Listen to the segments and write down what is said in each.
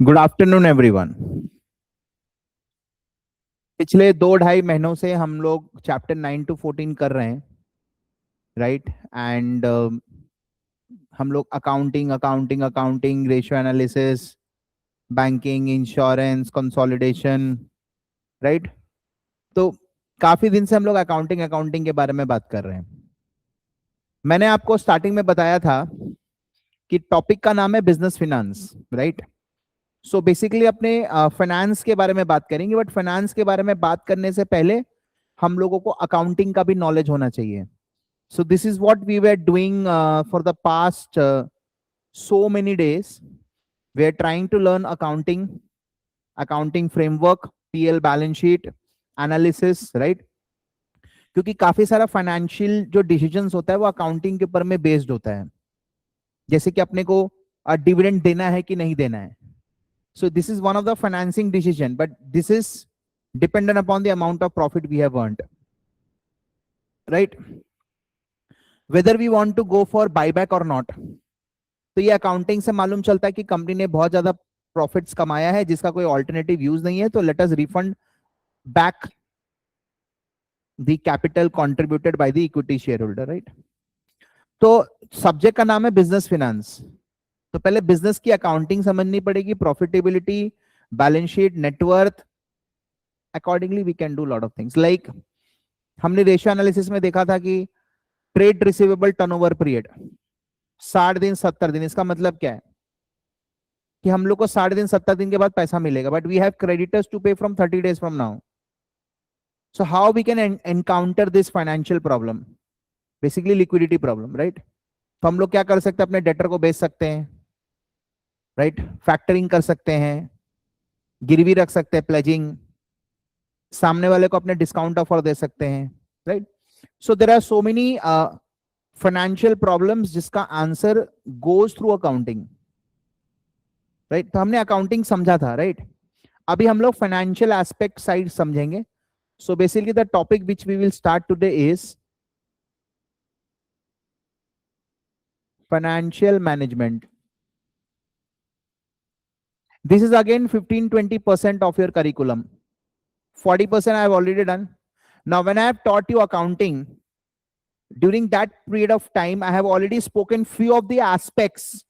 Good afternoon everyone. पिछले 2-2.5 महीनों से हम लोग चैप्टर 9 to 14 कर रहे हैं, राइट। एंड हम लोग accounting accounting accounting ratio analysis, banking, insurance, consolidation, right. तो काफी दिन से हम लोग अकाउंटिंग अकाउंटिंग के बारे में बात कर रहे हैं। मैंने आपको स्टार्टिंग में बताया था कि टॉपिक का नाम है business finance, right. So basically अपने फाइनेंस के बारे में बात करेंगे, बट फाइनेंस के बारे में बात करने से पहले हम लोगों को अकाउंटिंग का भी नॉलेज होना चाहिए। So this is what we were doing for the past so many days. We are trying to learn accounting framework, PL balance sheet analysis, right? क्योंकि काफी सारा फाइनेंशियल जो डिसीजंस होता है वो अकाउंटिंग के ऊपर में बेस्ड होता है। जैसे कि अपने को डिविडेंड देना है कि नहीं देना है। So this is one of the financing decision, but this is dependent upon the amount of profit we have earned, right? Whether we want to go for buyback or not. तो ये accounting से मालूम चलता है कि company ने बहुत ज्यादा प्रॉफिट्स कमाया है जिसका कोई ऑल्टरनेटिव यूज नहीं है, तो let us refund back the capital contributed by the equity share holder, right. तो सब्जेक्ट का नाम है बिजनेस फिनेंस। तो पहले बिजनेस की अकाउंटिंग समझनी पड़ेगी, profitability, balance sheet, net worth. Accordingly we can do lot of things, like हमने रेशियो एनालिसिस में देखा था कि ट्रेड रिसीवेबल टर्नओवर पीरियड 60 दिन 70 दिन। इसका मतलब क्या है कि हम लोग को 60 दिन 70 दिन के बाद पैसा मिलेगा, but we have creditors to pay from 30 days from now. So how we can encounter this financial problem, basically liquidity problem, right. तो हम लोग क्या कर सकते हैं, अपने डेटर को बेच सकते हैं, राइट। फैक्टरिंग कर सकते हैं, गिरवी रख सकते हैं, प्लेजिंग, सामने वाले को अपने डिस्काउंट ऑफर दे सकते हैं, right. So there are so many financial problems जिसका answer goes through accounting, right. तो हमने अकाउंटिंग समझा था, राइट। अभी हम लोग फाइनेंशियल एस्पेक्ट साइड समझेंगे। So basically the topic which we will start today is financial management. This is again 15-20% of your curriculum. 40% I have already done. Now, when I have taught you accounting, during that period of time, I have already spoken few of the aspects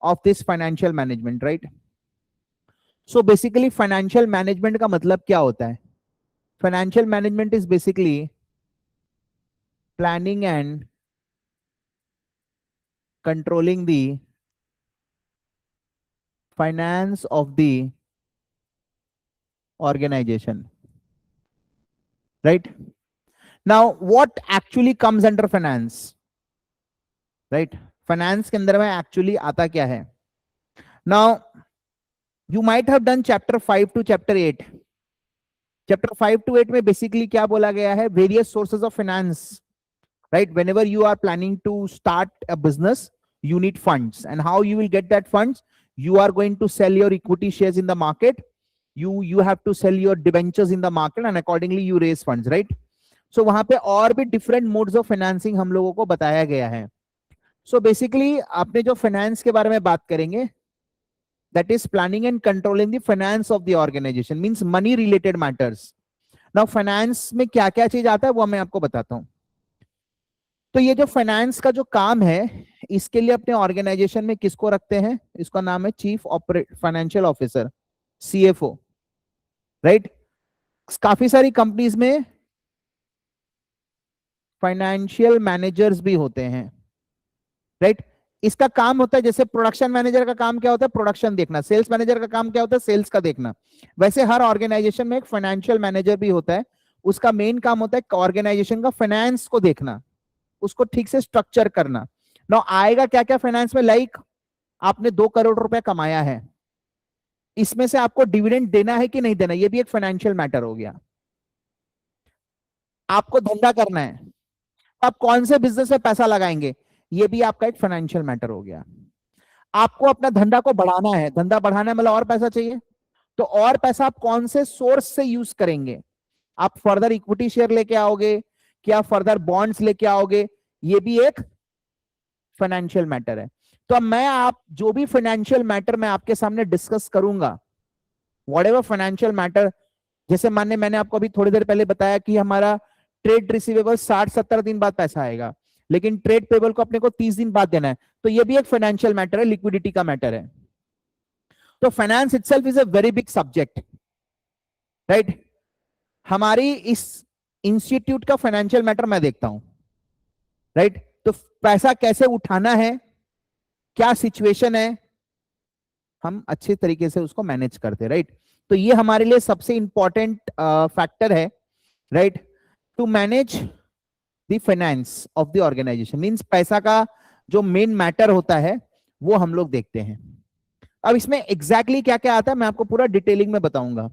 of this financial management, right? So basically, financial management का मतलब क्या होता है? Financial management is basically planning and controlling the finance of the organization, right? Now, what actually comes under finance, right? Finance के अंदर में actually आता क्या है? Now, you might have done chapter 5 to chapter 8. Chapter 5 to 8 में basically क्या बोला गया है? Various sources of finance, right? Whenever you are planning to start a business, you need funds, and how you will get that funds? You are going to sell your equity shares in the market. You have to sell your debentures in the market, and accordingly you raise funds, right? So वहां पे और भी different modes of financing हम लोगों को बताया गया है। So basically आपने जो finance के बारे में बात करेंगे, that is planning and controlling the finance of the organization, means money related matters. Now finance में क्या क्या चीज आता है वो मैं आपको बताता हूं। तो ये जो फाइनेंस का जो काम है, इसके लिए अपने ऑर्गेनाइजेशन में किसको रखते हैं? इसका नाम है chief financial officer, CFO, right. काफी सारी कंपनीज में फाइनेंशियल मैनेजर्स भी होते हैं, राइट। इसका काम होता है, जैसे प्रोडक्शन मैनेजर का काम क्या होता है? प्रोडक्शन देखना। सेल्स मैनेजर का काम क्या होता है? सेल्स का देखना। वैसे हर ऑर्गेनाइजेशन में एक फाइनेंशियल मैनेजर भी होता है। उसका मेन काम होता है ऑर्गेनाइजेशन का फाइनेंस को देखना, उसको ठीक से स्ट्रक्चर करना। ना आएगा क्या क्या फाइनेंस में, लाइक आपने 2 करोड़ रुपए कमाया है, इसमें से आपको डिविडेंड देना है कि नहीं देना, ये भी एक फाइनेंशियल मैटर हो गया। आपको धंधा करना है, आप कौन से बिजनेस में पैसा लगाएंगे, ये भी आपका एक फाइनेंशियल मैटर हो गया। आपको अपना धंधा को बढ़ाना है, धंधा बढ़ाना है मतलब और पैसा चाहिए, तो और पैसा आप कौन से सोर्स से यूज करेंगे? आप फर्दर इक्विटी शेयर लेके आओगे, क्या फर्दर बॉन्ड्स लेके आओगे, ये भी एक फाइनेंशियल मैटर है। तो अब मैं आप जो भी फाइनेंशियल मैटर मैं आपके सामने डिस्कस करूंगा, वॉट एवर फाइनेंशियल मैटर, जैसे मानने मैंने आपको अभी थोड़ी देर पहले बताया कि हमारा ट्रेड रिसीवेबल 60-70 दिन बाद पैसा आएगा, लेकिन ट्रेड पेबल को अपने को 30 दिन बाद देना है, तो ये भी एक फाइनेंशियल मैटर है, लिक्विडिटी का मैटर है। तो finance itself is a very big subject, right. हमारी इस इंस्टीट्यूट का फाइनेंशियल मैटर मैं देखता हूं, राइट। तो पैसा कैसे उठाना है, क्या सिचुएशन है, हम अच्छे तरीके से उसको मैनेज करते, राइट। तो ये हमारे लिए सबसे इंपॉर्टेंट फैक्टर है, right, to manage the finance of the organization. Means पैसा का जो मेन मैटर होता है वो हम लोग देखते हैं। अब इसमें एग्जैक्टली क्या क्या आता है मैं आपको पूरा डिटेलिंग में बताऊंगा।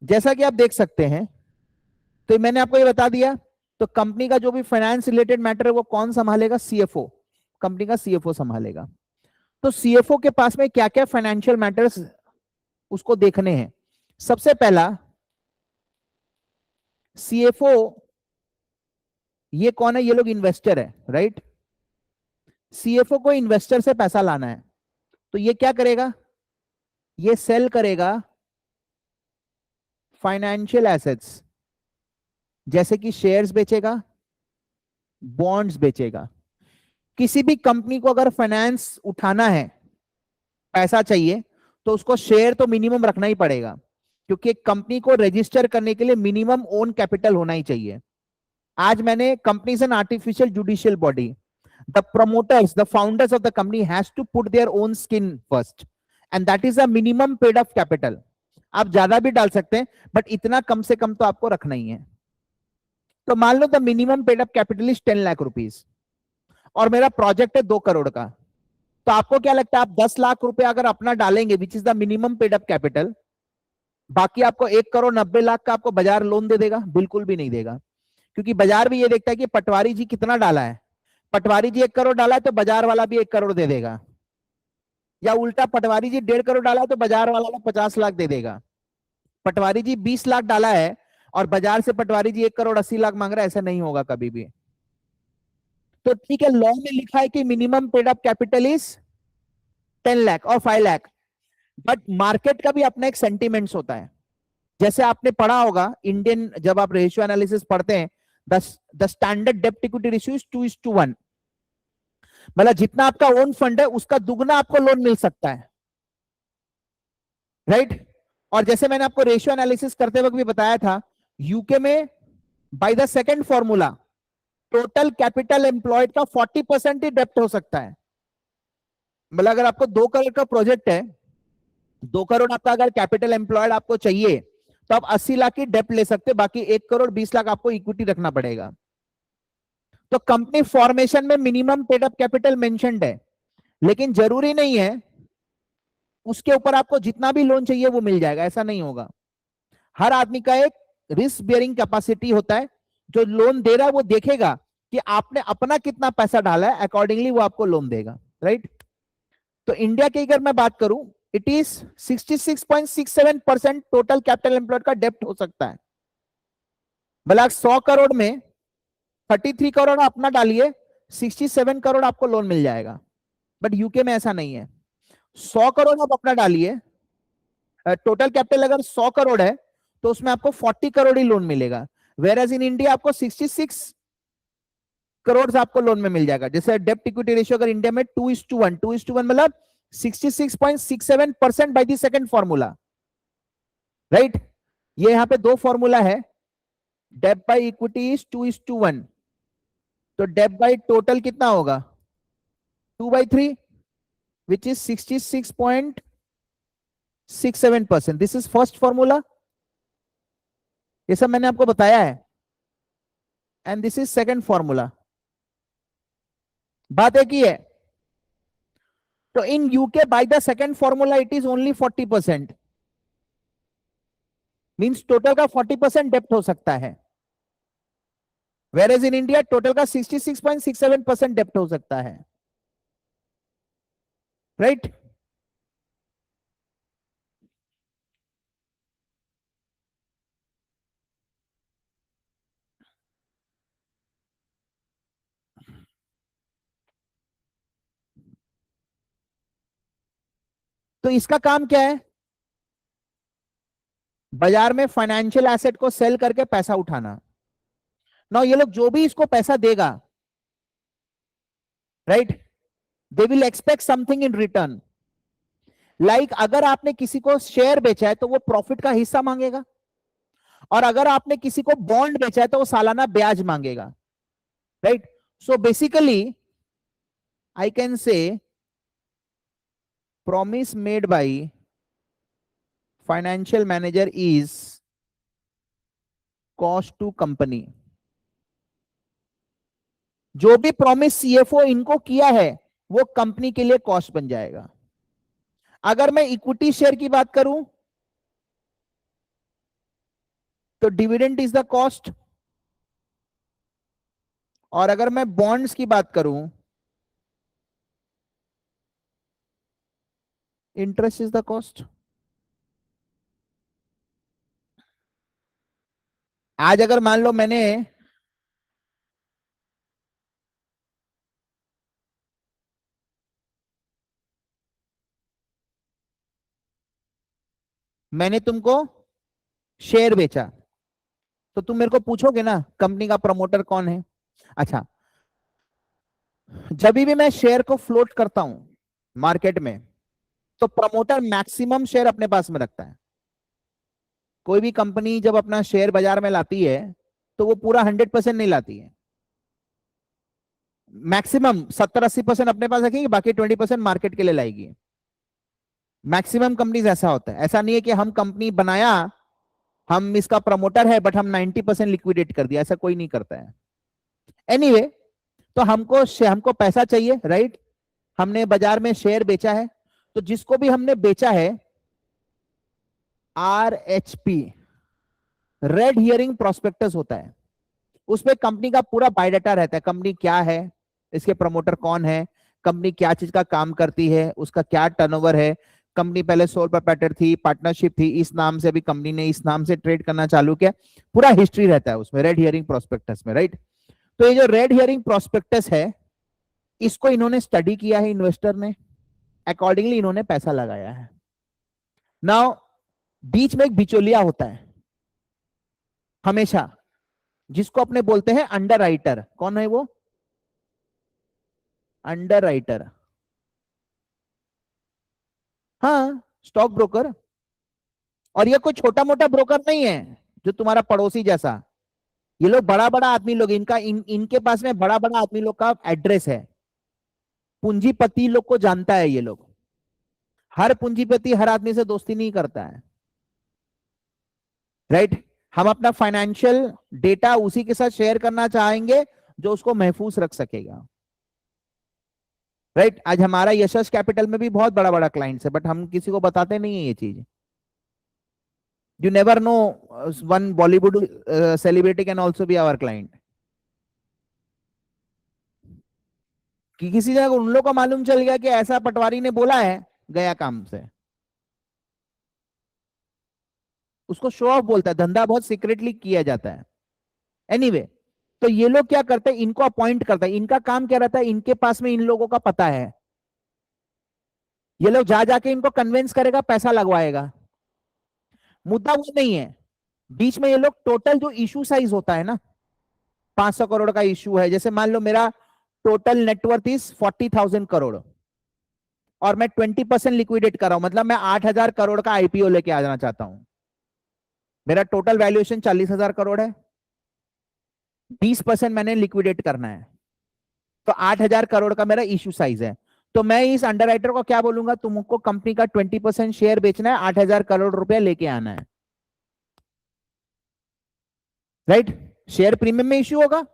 जैसा कि आप देख सकते हैं, तो मैंने आपको ये बता दिया, तो कंपनी का जो भी फाइनेंस रिलेटेड मैटर है वो कौन संभालेगा, सीएफओ, कंपनी का सीएफओ संभालेगा। तो सीएफओ के पास में क्या क्या फाइनेंशियल मैटर्स उसको देखने हैं। सबसे पहला, सीएफओ ये कौन है, ये लोग इन्वेस्टर है, राइट। सीएफओ को इन्वेस्टर से पैसा लाना है, तो ये क्या करेगा, ये सेल करेगा फाइनेंशियल एसेट्स, जैसे कि शेयर्स बेचेगा, बॉन्ड्स बेचेगा। किसी भी कंपनी को अगर फाइनेंस उठाना है, पैसा चाहिए, तो उसको शेयर तो मिनिमम रखना ही पड़ेगा, क्योंकि एक कंपनी को रजिस्टर करने के लिए मिनिमम ओन कैपिटल होना ही चाहिए। आज मैंने companies an artificial judicial body, the promoters, the founders of the company has to put their own skin first, and that is a minimum paid up capital. आप ज्यादा भी डाल सकते हैं, बट इतना कम से कम तो आपको रखना ही है। तो मान लो the minimum paid up capital is 10 lakh rupees, और मेरा प्रोजेक्ट है 2 करोड़ का, तो आपको क्या लगता है, आप 10 लाख रुपए अगर अपना डालेंगे, which is the minimum paid up capital, बाकी आपको 1 करोड़ 90 लाख का आपको बाजार लोन दे देगा? बिल्कुल भी नहीं देगा, क्योंकि बाजार भी ये देखता है कि पटवारी जी कितना डाला है। पटवारी जी 1 करोड़ डाला है तो बाजार वाला भी 1 करोड़ दे देगा, या उल्टा पटवारी जी 1.5 करोड़ डाला है तो बाजार वाला 50 लाख दे देगा। पटवारी जी 20 लाख डाला है और बाजार से पटवारी जी 1 करोड़ 80 लाख मांग रहा है, ऐसा नहीं होगा कभी भी। तो ठीक है, लॉ में लिखा है कि minimum paid up capital is 10 lakh और 5 लाख, बट मार्केट का भी अपना एक सेंटिमेंट्स होता है। जैसे आपने पढ़ा होगा इंडियन, जब आप रेशियो एनालिसिस पढ़ते हैं, द स्टैंडर्ड डेप्ट इक्विटी रेशियो इज 2:1, मतलब जितना आपका ओन फंड है उसका दुगना आपको लोन मिल सकता है, राइट। और जैसे मैंने आपको रेशियो एनालिसिस करते वक्त भी बताया था, यूके में bye the second formula total capital employed का 40% ही डेप्ट हो सकता है। मतलब अगर आपको 2 करोड़ का प्रोजेक्ट है, 2 करोड़ आपका अगर कैपिटल एम्प्लॉयड आपको चाहिए, तो आप 80 लाख की डेप्ट ले सकते, बाकी 1 करोड़ 20 लाख आपको इक्विटी रखना पड़ेगा। तो कंपनी फॉर्मेशन में minimum paid up capital mentioned है, लेकिन जरूरी नहीं है उसके ऊपर आपको जितना भी लोन चाहिए वो मिल जाएगा, ऐसा नहीं होगा। हर आदमी का एक रिस्क बियरिंग कैपेसिटी होता है, जो लोन दे रहा है वो देखेगा कि आपने अपना कितना पैसा डाला है, अकॉर्डिंगली वो आपको लोन देगा, राइट। तो इंडिया की अगर मैं बात करूं, it is 66.67% total capital employed का डेप्ट हो सकता है। मतलब 100 करोड़ में 33 करोड़ अपना डालिए, 67 करोड़ आपको लोन मिल जाएगा। बट यूके में ऐसा नहीं है, 100 करोड़ आप अपना डालिए, टोटल कैपिटल अगर 100 करोड़ है तो उसमें आपको 40 करोड़ ही लोन मिलेगा, वेर एज इन इंडिया आपको 66 करोड़ आपको लोन में मिल जाएगा। जैसे डेप्ट इक्विटी रेशियो अगर इंडिया में 2:1, 2:1 मतलब 66.67% bye the second formula, right. ये यहाँ पे दो फॉर्मूला है, डेप्ट बाय इक्विटी इज 2:1, तो डेप्ट बाय टोटल कितना होगा, 2/3, which is 66.67%। This is first formula, ये सब मैंने आपको बताया है, and this is second formula. बात एक ही है। तो in UK by the second formula it is only 40%, means total का 40% डेप्ट हो सकता है, whereas in India total का 66.67% डेप्ट हो सकता है, राइट। तो इसका काम क्या है? बाजार में फाइनेंशियल एसेट को सेल करके पैसा उठाना। ना ये लोग जो भी इसको पैसा देगा, right, they will expect something in return. Like अगर आपने किसी को शेयर बेचा है तो वो प्रॉफिट का हिस्सा मांगेगा, और अगर आपने किसी को बॉन्ड बेचा है तो वो सालाना ब्याज मांगेगा, right. So basically I can say promise made by financial manager is cost to company। जो भी प्रॉमिस सीएफओ इनको किया है वो कंपनी के लिए कॉस्ट बन जाएगा। अगर मैं इक्विटी शेयर की बात करूं तो डिविडेंड इज द कॉस्ट, और अगर मैं बॉन्ड्स की बात करूं इंटरेस्ट इज द कॉस्ट। आज अगर मान लो मैंने तुमको शेयर बेचा, तो तुम मेरे को पूछोगे ना कंपनी का प्रमोटर कौन है। अच्छा, जब भी मैं शेयर को फ्लोट करता हूं मार्केट में तो प्रमोटर मैक्सिमम शेयर अपने पास में रखता है। कोई भी कंपनी जब अपना शेयर बाजार में लाती है तो वो पूरा 100% नहीं लाती है, मैक्सिमम 70-80% अपने पास रखेगी, बाकी 20% मार्केट के लिए लाएगी। मैक्सिमम कंपनीज ऐसा होता है। ऐसा नहीं है कि हम कंपनी बनाया, हम इसका प्रमोटर है बट हम 90% लिक्विडेट कर दिया, ऐसा कोई नहीं करता है। एनीवे तो हमको पैसा चाहिए, राइट। हमने बाजार में शेयर बेचा है, तो जिसको भी हमने बेचा है RHP, रेड हियरिंग प्रोस्पेक्टस होता है, उसमें कंपनी का पूरा बायोडाटा रहता है। कंपनी क्या है, इसके प्रमोटर कौन है, कंपनी क्या चीज का काम करती है, उसका क्या टर्नओवर है, कंपनी पहले सोल प्रोप्राइटर थी, पार्टनरशिप थी, इस नाम से अभी कंपनी ने इस नाम से ट्रेड करना चालू किया, पूरा हिस्ट्री रहता है उसमें रेड हियरिंग प्रोस्पेक्टस में, राइट। तो ये जो रेड हियरिंग प्रोस्पेक्टस है इसको इन्होंने स्टडी किया है इन्वेस्टर ने, अकॉर्डिंगली इन्होंने पैसा लगाया है। नाउ बीच में एक बिचौलिया होता है हमेशा, जिसको अपने बोलते हैं अंडर राइटर। कौन है वो? अंडर राइटर, हाँ, स्टॉक ब्रोकर। और ये कोई छोटा मोटा ब्रोकर नहीं है जो तुम्हारा पड़ोसी जैसा। ये लोग बड़ा बड़ा आदमी लोग, इनके पास में बड़ा बड़ा आदमी लोग का एड्रेस है। पूंजीपति लोग को जानता है ये लोग। हर पूंजीपति हर आदमी से दोस्ती नहीं करता है, राइट। हम अपना फाइनेंशियल डेटा उसी के साथ शेयर करना चाहेंगे जो उसको महफूज रख सकेगा, राइट। आज हमारा यशस कैपिटल में भी बहुत बड़ा बड़ा क्लाइंट्स है, बट हम किसी को बताते नहीं है ये चीज। You never know, one Bollywood celebrity can also be our client. कि किसी जगह उन लोग को मालूम चल गया कि ऐसा पटवारी ने बोला है, गया काम से। उसको शो ऑफ बोलता है, धंधा बहुत सीक्रेटली किया जाता है। एनीवे तो ये लोग क्या करते हैं, इनको अपॉइंट करता है। इनका काम क्या रहता है, इनके पास में इन लोगों का पता है, ये लोग जा जाके इनको कन्विंस करेगा, पैसा लगवाएगा। मुद्दा वो नहीं है, बीच में ये लोग टोटल जो इशू साइज होता है ना, 500 करोड़ का इशू है, जैसे मान लो मेरा टोटल नेटवर्थ इज 40,000 करोड़ और मैं 20% लिक्विडेट कर रहा हूं, मतलब मैं 8,000 करोड़ का आईपीओ लेके आ जाना चाहता हूं। मेरा टोटल वैल्यूएशन 40,000 करोड़ है, 20% मैंने लिक्विडेट करना है, तो 8,000 करोड़ का मेरा इशू साइज है। तो मैं इस अंडरराइटर को क्या बोलूंगा, तुमको कंपनी का 20% शेयर बेचना है, 8,000 करोड़ रुपया लेके आना है, राइट। शेयर प्रीमियम में इश्यू होगा।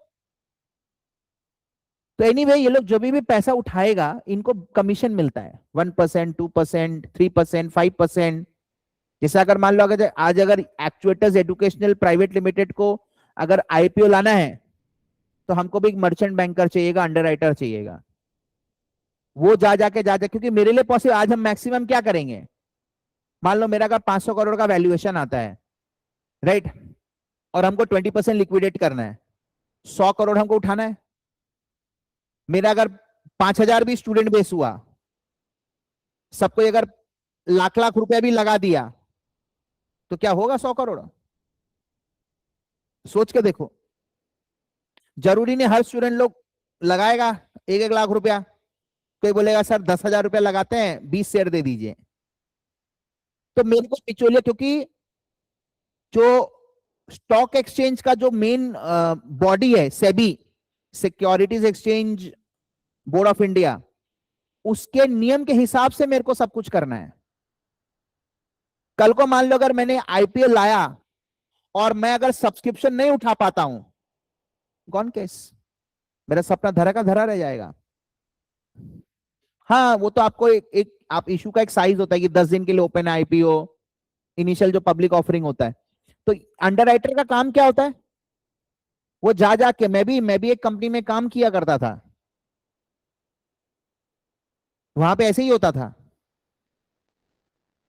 तो एनीवे ये लोग जो भी पैसा उठाएगा इनको कमीशन मिलता है, 1%, 2%, 3%, 5%। जैसे अगर मान लो अगर आज अगर एक्चुएटर्स एजुकेशनल प्राइवेट लिमिटेड को अगर आईपीओ लाना है तो हमको भी एक मर्चेंट बैंकर चाहिएगा, अंडरराइटर चाहिएगा। वो जा जाके क्योंकि मेरे लिए पॉसिबल, आज हम मैक्सिमम क्या करेंगे, मान लो मेरा अगर 500 करोड़ का वैल्यूएशन आता है, राइट, और हमको 20% लिक्विडेट करना है, 100 करोड़ हमको उठाना है। मेरा अगर 5,000 भी स्टूडेंट बेस हुआ, सबको अगर लाख लाख रुपया भी लगा दिया तो क्या होगा 100 करोड़? सोच के देखो। जरूरी नहीं हर स्टूडेंट लोग लगाएगा 1 1 लाख रुपया। कोई बोलेगा सर 10,000 रुपया लगाते हैं 20 शेयर दे दीजिए। तो मेरे को बिचौलिया, क्योंकि जो स्टॉक एक्सचेंज का जो मेन बॉडी है SEBI, securities exchange board of India, उसके नियम के हिसाब से मेरे को सब कुछ करना है। कल को मान लो अगर मैंने आईपीओ लाया और मैं अगर सब्सक्रिप्शन नहीं उठा पाता हूं, कौन केस, मेरा सपना धरा का धरा रह जाएगा। हाँ वो तो आपको एक आप इशू का एक साइज होता है कि 10 दिन के लिए ओपन है आईपीओ, इनिशियल जो पब्लिक ऑफरिंग होता है। तो अंडरराइटर का काम क्या होता है? वो जा जाके, मैं भी एक कंपनी में काम किया करता था, वहां पे ऐसे ही होता था।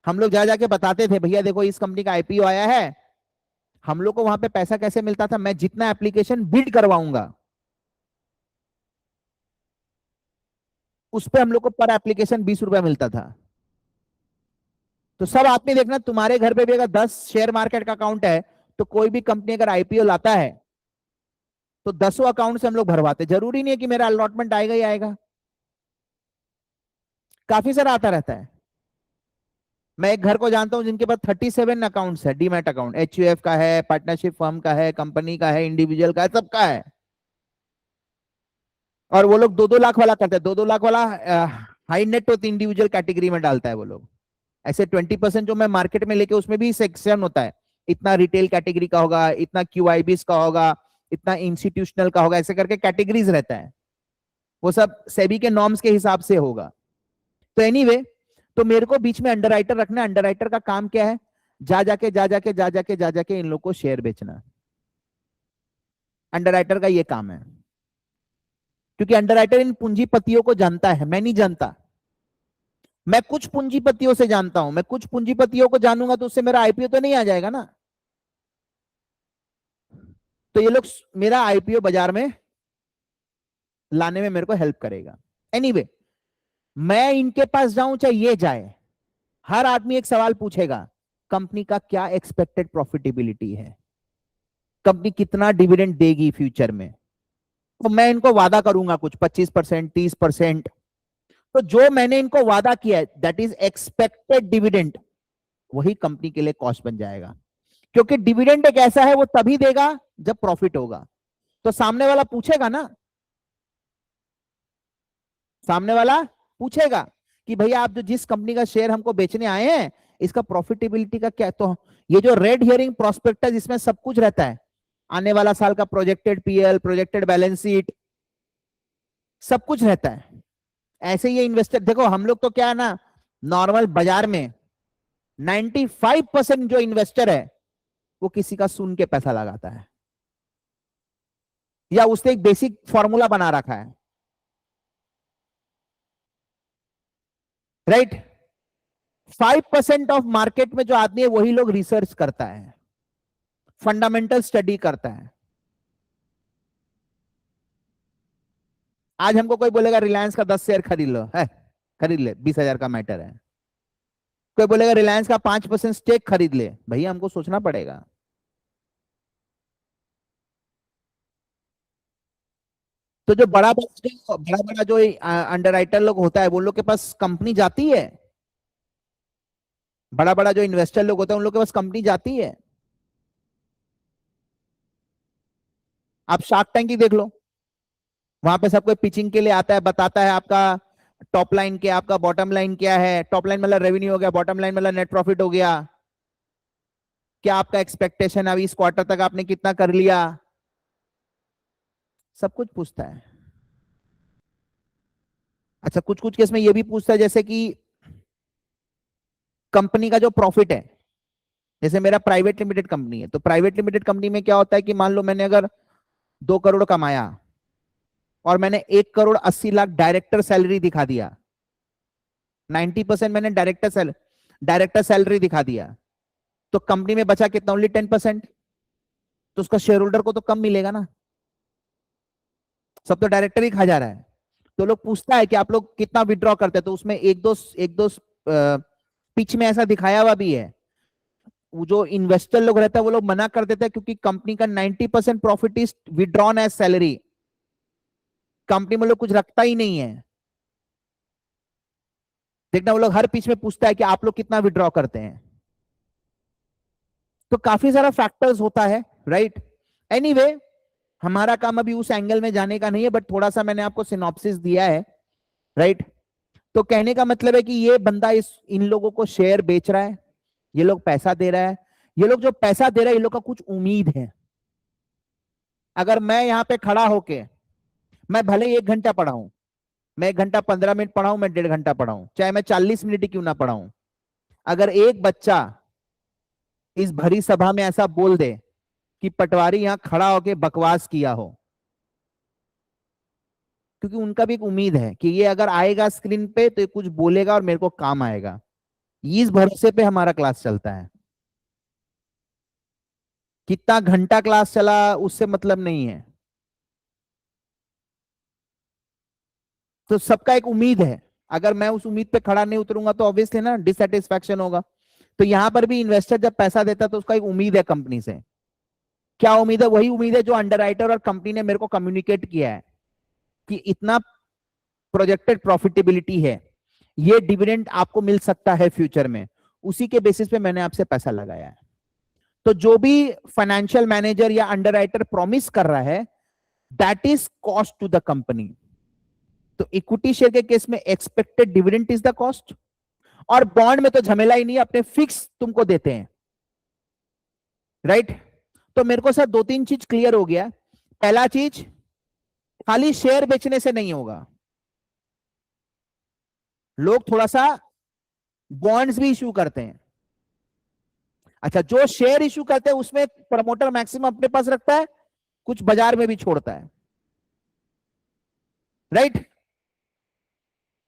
हम लोग जा जाके बताते थे भैया देखो इस कंपनी का आईपीओ आया है। हम लोग को वहां पे पैसा कैसे मिलता था? मैं जितना एप्लीकेशन बिल्ड करवाऊंगा उस पे हम लोग को पर एप्लीकेशन 20 रुपया मिलता था। तो सब आदमी देखना, तुम्हारे घर पे भी अगर 10 शेयर मार्केट का अकाउंट है तो कोई भी कंपनी अगर आईपीओ लाता है तो 10 अकाउंट से हम लोग भरवाते। जरूरी नहीं है कि मेरा अलॉटमेंट आएगा ही आएगा, काफी सारा आता रहता है। मैं एक घर को जानता हूं जिनके पास 37 अकाउंट्स है, डीमैट अकाउंट, एचयूएफ का है, पार्टनरशिप फर्म का है, कंपनी का है, इंडिविजुअल का है, सबका है। और वो लोग 2 2 लाख वाला करते हैं, 2 2 लाख वाला high net worth individual category में डालता है वो लोग। ऐसे 20% जो मैं मार्केट में लेके, उसमें भी सेक्शन होता है, इतना रिटेल कैटेगरी का होगा, इतना क्यूआईबीस का होगा, इतना इंस्टीट्यूशनल का होगा, ऐसे करके कैटेगरीज रहता है। वो सब सेबी के नॉर्म्स के हिसाब से होगा। तो एनीवे, तो मेरे को बीच में अंडरराइटर रखना है। अंडरराइटर का काम क्या है? जा जाके इन लोग को शेयर बेचना। अंडरराइटर का ये काम है, क्योंकि अंडरराइटर इन पूंजीपतियों को जानता है, मैं नहीं जानता। मैं कुछ पूंजीपतियों से जानता हूं, मैं कुछ पूंजीपतियों को जानूंगा तो उससे मेरा आईपीओ तो नहीं आ जाएगा ना। तो ये लोग मेरा आईपीओ बाजार में लाने में मेरे को हेल्प करेगा। एनीवे, मैं इनके पास जाऊं चाहे ये जाए, हर आदमी एक सवाल पूछेगा, कंपनी का क्या एक्सपेक्टेड प्रॉफिटेबिलिटी है, कंपनी कितना डिविडेंड देगी फ्यूचर में। तो मैं इनको वादा करूंगा कुछ 25%, 30%। तो जो मैंने इनको वादा किया है दैट इज एक्सपेक्टेड डिविडेंड, वही कंपनी के लिए कॉस्ट बन जाएगा। क्योंकि डिविडेंड एक ऐसा है, वो तभी देगा जब प्रॉफिट होगा। तो सामने वाला पूछेगा ना, सामने वाला पूछेगा कि भैया आप जो जिस कंपनी का शेयर हमको बेचने आए हैं, इसका प्रॉफिटेबिलिटी का क्या। तो ये जो रेड हियरिंग प्रोस्पेक्टस, इसमें सब कुछ रहता है, आने वाला साल का projected PL, projected balance sheet, सब कुछ रहता है। ऐसे ही ये इन्वेस्टर देखो, हम लोग तो क्या है ना, नॉर्मल बाजार में 95% जो इन्वेस्टर है वो किसी का सुन के पैसा लगाता है, या उसने एक बेसिक फॉर्मूला बना रखा है, राइट। 5% ऑफ मार्केट में जो आदमी है वही लोग रिसर्च करता है, फंडामेंटल स्टडी करता है। आज हमको कोई बोलेगा रिलायंस का 10 शेयर खरीद लो, है खरीद ले, 20,000 का मैटर है। कोई बोलेगा रिलायंस का 5% स्टेक खरीद ले, भैया हमको सोचना पड़ेगा। तो जो बड़ा बड़ा जो अंडरराइटर लोग होता है, वो लोग के पास कंपनी जाती है, बड़ा बड़ा जो इन्वेस्टर लोग होते हैं उन लोग के पास कंपनी जाती है। आप शार्क टैंक ही देख लो, वहां पे सब कोई पिचिंग के लिए आता है, बताता है आपका टॉप लाइन क्या, आपका बॉटम लाइन क्या है। टॉप लाइन मतलब रेवेन्यू हो गया, बॉटम लाइन मतलब नेट प्रॉफिट हो गया, क्या आपका एक्सपेक्टेशन अभी इस क्वार्टर तक आपने कितना कर लिया, सब कुछ पूछता है। अच्छा, कुछ कुछ केस में ये भी पूछता है, जैसे कि कंपनी का जो प्रॉफिट है, जैसे मेरा प्राइवेट लिमिटेड कंपनी है, तो प्राइवेट लिमिटेड कंपनी में क्या होता है कि मान लो मैंने अगर 2 करोड़ कमाया और मैंने 1 करोड़ 80 लाख डायरेक्टर सैलरी दिखा दिया, 90% मैंने डायरेक्टर सैलरी दिखा दिया, तो कंपनी में बचा कितना? ओनली 10%। तो उसका शेयर होल्डर को तो कम मिलेगा ना, सब तो डायरेक्टर ही खा जा रहा है। तो लोग पूछता है कि आप लोग कितना विड्रॉ करते हैं, तो उसमें एक दो पिच में ऐसा दिखाया हुआ भी है। वो जो इन्वेस्टर लोग रहता है वो लोग मना कर देते हैं क्योंकि कंपनी का 90% profit is withdrawn as salary, company में लोग कुछ रखता ही नहीं है। देखना वो लोग हर पिच में पूछता है कि आप लोग कितना विड्रॉ करते हैं। तो काफी सारा फैक्टर्स होता है, राइट। एनीवे, हमारा काम अभी उस एंगल में जाने का नहीं है, बट थोड़ा सा मैंने आपको सिनॉप्सिस दिया है, राइट। तो कहने का मतलब है कि ये बंदा इन लोगों को शेयर बेच रहा है, ये लोग पैसा दे रहा है, ये लोग जो पैसा दे रहा है ये लोग का कुछ उम्मीद है। अगर मैं यहां पे खड़ा होके, मैं भले ही 1 घंटा पढ़ाऊं, मैं 1 घंटा 15 मिनट पढ़ाऊं, मैं 1.5 घंटा पढ़ाऊं, चाहे मैं 40 मिनट ही क्यों ना पढ़ाऊं, अगर एक बच्चा इस भरी सभा में ऐसा बोल दे कि पटवारी यहां खड़ा होके बकवास किया हो, क्योंकि उनका भी एक उम्मीद है कि ये अगर आएगा स्क्रीन पे तो ये कुछ बोलेगा और मेरे को काम आएगा, इस भरोसे पे हमारा क्लास चलता है। कितना घंटा क्लास चला उससे मतलब नहीं है, तो सबका एक उम्मीद है। अगर मैं उस उम्मीद पे खड़ा नहीं उतरूंगा तो ऑब्वियसली ना डिससेटिस्फैक्शन होगा। तो यहां पर भी इन्वेस्टर जब पैसा देता है तो उसका एक उम्मीद है कंपनी से। क्या उम्मीद है? वही उम्मीद है जो अंडरराइटर और कंपनी ने मेरे को कम्युनिकेट किया है कि इतना प्रोजेक्टेड प्रॉफिटेबिलिटी है, ये डिविडेंड आपको मिल सकता है फ्यूचर में, उसी के बेसिस पे मैंने आपसे पैसा लगाया है। तो जो भी फाइनेंशियल मैनेजर या अंडरराइटर प्रॉमिस कर रहा है, that is cost to the company. तो इक्विटी शेयर के केस में expected dividend is the cost, और बॉन्ड में तो झमेला ही नहीं, अपने फिक्स तुमको देते हैं, राइट। तो मेरे को सर 2-3 चीज क्लियर हो गया। पहला चीज, खाली शेयर बेचने से नहीं होगा, लोग थोड़ा सा बॉन्ड्स भी इशू करते हैं। अच्छा, जो शेयर इशू करते हैं उसमें प्रमोटर मैक्सिमम अपने पास रखता है, कुछ बाजार में भी छोड़ता है, राइट।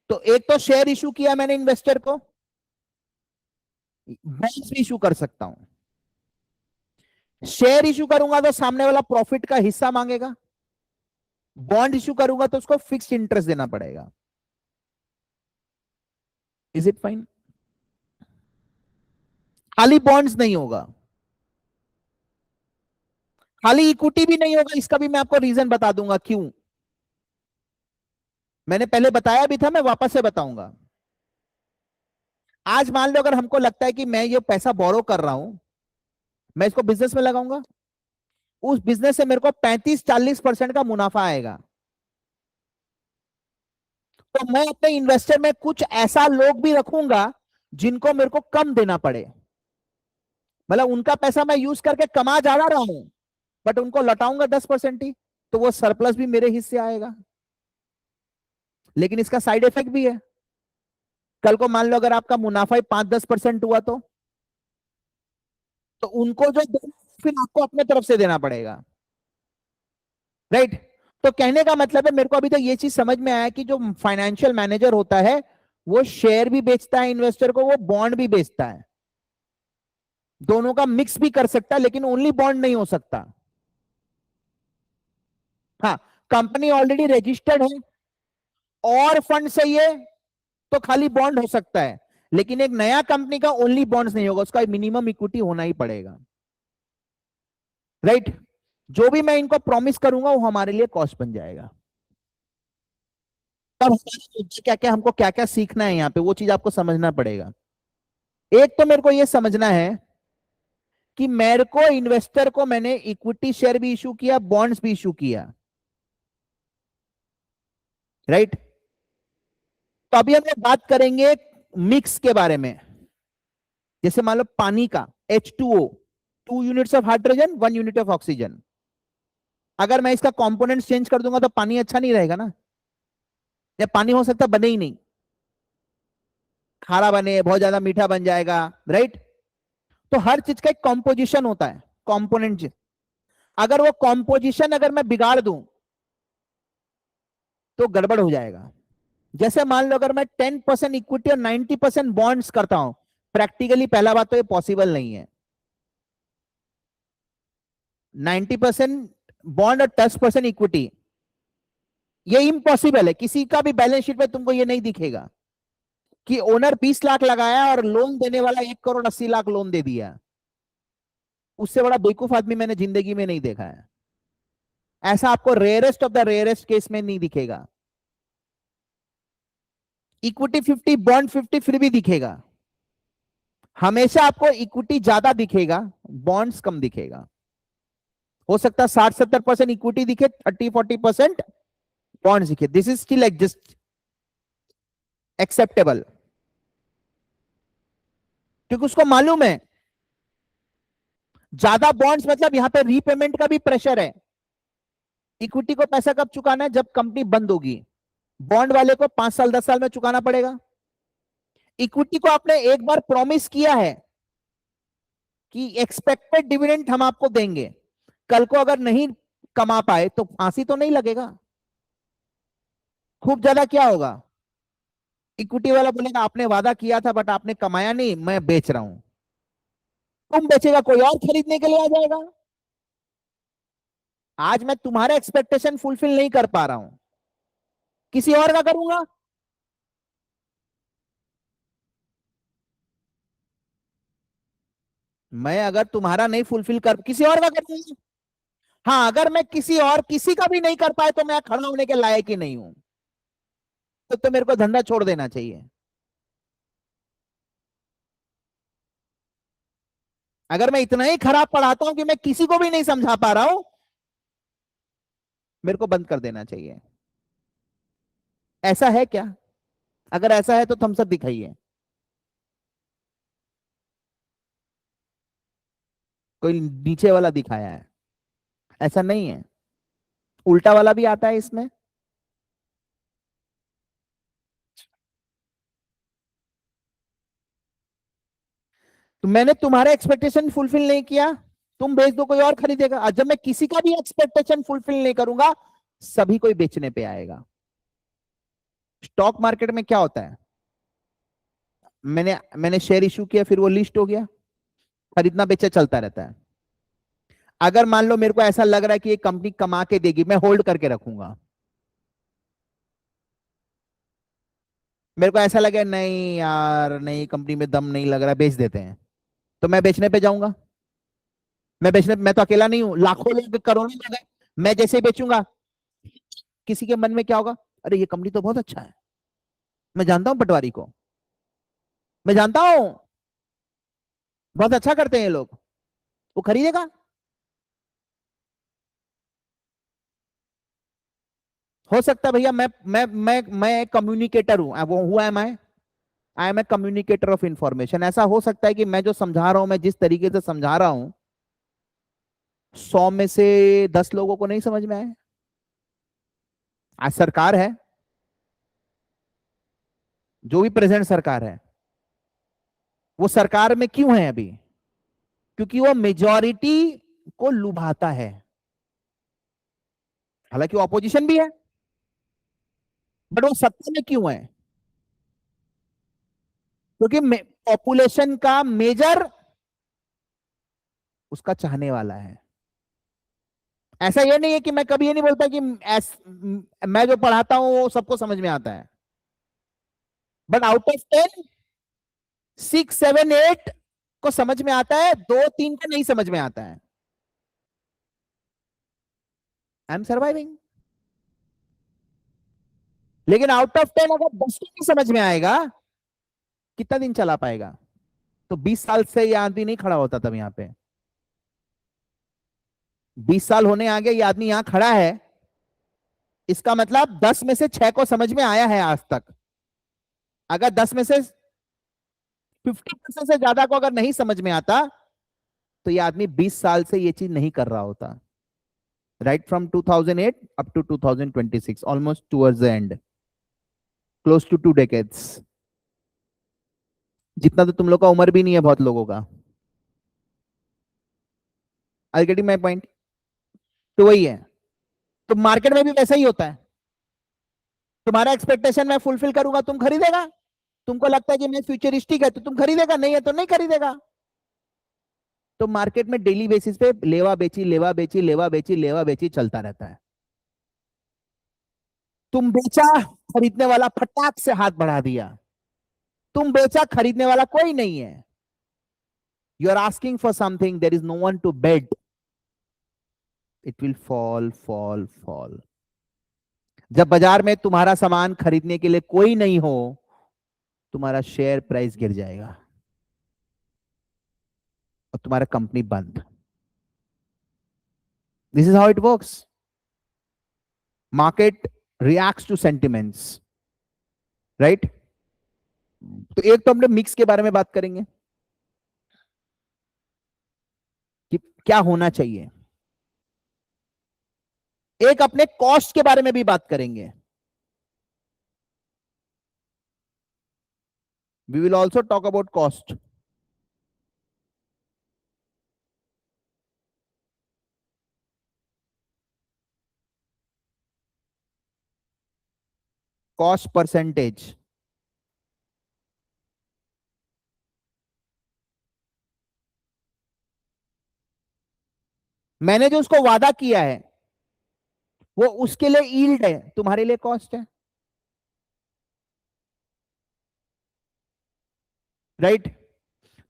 तो एक तो शेयर इशू किया मैंने इन्वेस्टर को, बॉन्ड्स भी इशू कर सकता हूं। शेयर इशू करूंगा तो सामने वाला प्रॉफिट का हिस्सा मांगेगा, बॉन्ड इशू करूंगा तो उसको फिक्स्ड इंटरेस्ट देना पड़ेगा। Is it fine? खाली बॉन्ड्स नहीं होगा, खाली इक्विटी भी नहीं होगा, इसका भी मैं आपको रीजन बता दूंगा क्यों। मैंने पहले बताया भी था, मैं वापस से बताऊंगा। आज मान लो अगर हमको लगता है कि मैं ये पैसा बोरो कर रहा हूं, मैं इसको बिजनेस में लगाऊंगा, उस बिजनेस से मेरे को 35-40% का मुनाफा आएगा, तो मैं अपने इन्वेस्टर में कुछ ऐसा लोग भी रखूंगा जिनको मेरे को कम देना पड़े। मतलब उनका पैसा मैं यूज करके कमा ज्यादा रहा हूं, बट उनको लौटाऊंगा 10% ही, तो वो सरप्लस भी मेरे हिस्से आएगा। लेकिन इसका साइड इफेक्ट भी है, कल को मान लो अगर आपका मुनाफा ही 5-10% हुआ तो उनको जो देना फिर आपको अपने तरफ से देना पड़ेगा, राइट। तो कहने का मतलब है, मेरे को अभी तक ये चीज समझ में आया कि जो फाइनेंशियल मैनेजर होता है वो शेयर भी बेचता है इन्वेस्टर को, वो बॉन्ड भी बेचता है, दोनों का मिक्स भी कर सकता है, लेकिन ओनली बॉन्ड नहीं हो सकता। हाँ, कंपनी ऑलरेडी रजिस्टर्ड है और फंड चाहिए तो खाली बॉन्ड हो सकता है, लेकिन एक नया कंपनी का ओनली बॉन्ड्स नहीं होगा, उसका मिनिमम इक्विटी होना ही पड़ेगा, राइट। जो भी मैं इनको प्रॉमिस करूंगा वो हमारे लिए कॉस्ट बन जाएगा। तब क्या क्या हमको क्या क्या सीखना है यहाँ पे, वो चीज आपको समझना पड़ेगा। एक तो मेरे को ये समझना है कि मेरे को इन्वेस्टर को मैंने इक्विटी शेयर भी इशू किया, बॉन्ड्स भी इशू किया, राइट। तो अभी हम लोग बात करेंगे मिक्स के बारे में। जैसे मान लो पानी का H2O, 2 units of hydrogen 1 unit of oxygen, अगर मैं इसका कंपोनेंट्स चेंज कर दूंगा तो पानी अच्छा नहीं रहेगा ना, या पानी हो सकता बने ही नहीं, खारा बने, बहुत ज्यादा मीठा बन जाएगा, राइट। तो हर चीज का एक कॉम्पोजिशन होता है, कॉम्पोनेंट। अगर वो कॉम्पोजिशन अगर मैं बिगाड़ दूं तो गड़बड़ हो जाएगा। जैसे मान लो अगर मैं 10% इक्विटी और 90% बॉन्ड्स करता हूं, प्रैक्टिकली पहला बात तो ये पॉसिबल नहीं है। 90% बॉन्ड और 10% इक्विटी, ये इम्पॉसिबल है, किसी का भी बैलेंस शीट में तुमको ये नहीं दिखेगा। कि ओनर 20 लाख लगाया और लोन देने वाला 1 करोड़ 80 लाख लोन दे दिया। उससे बड़ा बेवकूफ आदमी मैंने जिंदगी में नहीं देखा है। ऐसा आपको rarest of the rarest case में नहीं दिखेगा। इक्विटी 50 बॉन्ड 50 फिर भी दिखेगा। हमेशा आपको इक्विटी ज्यादा दिखेगा, बॉन्ड्स कम दिखेगा। हो सकता है 60-70% इक्विटी दिखे, 30-40% बॉन्ड्स दिखे। This is still exist acceptable, क्योंकि उसको मालूम है ज्यादा बॉन्ड्स मतलब यहां पे रीपेमेंट का भी प्रेशर है। इक्विटी को पैसा कब चुकाना है? जब कंपनी बंद होगी। बॉन्ड वाले को 5 साल 10 साल में चुकाना पड़ेगा। इक्विटी को आपने एक बार प्रॉमिस किया है कि एक्सपेक्टेड डिविडेंड हम आपको देंगे, कल को अगर नहीं कमा पाए तो फांसी तो नहीं लगेगा। खूब ज्यादा क्या होगा? इक्विटी वाला बोलेगा आपने वादा किया था बट आपने कमाया नहीं, मैं बेच रहा हूं। तुम बेचेगा, कोई और खरीदने के लिए आ जाएगा। आज मैं तुम्हारे एक्सपेक्टेशन फुलफिल नहीं कर पा रहा हूं, किसी और का करूंगा। मैं अगर तुम्हारा नहीं फुलफिल कर किसी और का करूंगा। हाँ, अगर मैं किसी और किसी का भी नहीं कर पाए तो मैं खड़ा होने के लायक ही नहीं हूं। तो मेरे को धंधा छोड़ देना चाहिए। अगर मैं इतना ही खराब पढ़ाता हूं कि मैं किसी को भी नहीं समझा पा रहा हूं, मेरे को बंद कर देना चाहिए। ऐसा है क्या? अगर ऐसा है तो थम्स अप दिखाइए। कोई नीचे वाला दिखाया है? ऐसा नहीं है। उल्टा वाला भी आता है इसमें। तो मैंने तुम्हारे एक्सपेक्टेशन फुलफिल नहीं किया, तुम बेच दो, कोई और खरीदेगा। और जब मैं किसी का भी एक्सपेक्टेशन फुलफिल नहीं करूंगा, सभी कोई बेचने पे आएगा। स्टॉक मार्केट में क्या होता है? मैंने मैंने शेयर इशू किया, फिर वो लिस्ट हो गया, खरीदना बेचा चलता रहता है। अगर मान लो मेरे को ऐसा लग रहा है कि ये कंपनी कमा के देगी, मैं होल्ड करके रखूंगा। मेरे को ऐसा लगे नहीं यार, नहीं कंपनी में दम नहीं लग रहा, बेच देते हैं, तो मैं बेचने पे जाऊंगा। मैं तो अकेला नहीं हूं, लाखों लोग, करोड़ों लोग हैं। मैं जैसे ही बेचूंगा, किसी के मन में क्या होगा? अरे ये कंपनी तो बहुत अच्छा है, मैं जानता हूं पटवारी को, मैं जानता हूं, बहुत अच्छा करते हैं ये लोग, वो खरीदेगा। हो सकता है भैया, मैं कम्युनिकेटर हूं। वो हुआ um I am a communicator of information. ऐसा हो सकता है कि मैं जो समझा रहा हूं, मैं जिस तरीके से समझा रहा हूं, 100 में से 10 लोगों को नहीं समझ में आए। आज सरकार है, जो भी प्रेजेंट सरकार है, वो सरकार में क्यों है अभी? क्योंकि वो मेजॉरिटी को लुभाता है। हालांकि वो ऑपोजिशन भी है, बट वो सत्ता में क्यों है? क्योंकि पॉपुलेशन का मेजर उसका चाहने वाला है। ऐसा ये नहीं है कि मैं कभी ये नहीं बोलता कि मैं जो पढ़ाता हूं वो सबको समझ में आता है, बट आउट ऑफ 10, 6 7 8 को समझ में आता है, 2 3 को नहीं समझ में आता है। I am surviving. लेकिन आउट ऑफ 10 अगर 10 को नहीं समझ में आएगा, कितना दिन चला पाएगा? तो 20 साल से ये आदमी नहीं खड़ा होता तब यहाँ पे। 20 साल होने आ गए, ये आदमी यहां खड़ा है, इसका मतलब 10 में से 6 को समझ में आया है आज तक। अगर 10 में से 50% से ज्यादा को अगर नहीं समझ में आता, तो ये आदमी 20 साल से ये चीज नहीं कर रहा होता। Right from 2008 up to 2026, almost towards the end, close to 2 decades। जितना तो तुम लोग का उम्र भी नहीं है बहुत लोगों का। I getting my point? तो वही है। तो मार्केट में भी वैसा ही होता है। तुम्हारा एक्सपेक्टेशन मैं फुलफिल करूंगा, तुम खरीदेगा। तुमको लगता है कि मैं फ्यूचरिस्टिक है तो तुम खरीदेगा, नहीं है तो नहीं खरीदेगा। तो मार्केट में डेली बेसिस पे लेवा बेची लेवा बेची लेवा बेची लेवा बेची चलता रहता है। तुम बेचा, खरीदने वाला फटाक से हाथ बढ़ा दिया, तुम बेचा, खरीदने वाला कोई नहीं है. You are asking for something, there is no one to bid. It will fall fall fall. जब बाजार में तुम्हारा सामान खरीदने के लिए कोई नहीं हो, तुम्हारा शेयर प्राइस गिर जाएगा और तुम्हारा कंपनी बंद. This is how it works. Market reacts to sentiments, right. तो एक तो हमने मिक्स के बारे में बात करेंगे कि क्या होना चाहिए. एक अपने कॉस्ट के बारे में भी बात करेंगे. We will also talk about cost. Cost percentage. मैंने जो उसको वादा किया है वो उसके लिए यील्ड है, तुम्हारे लिए कॉस्ट है, राइट.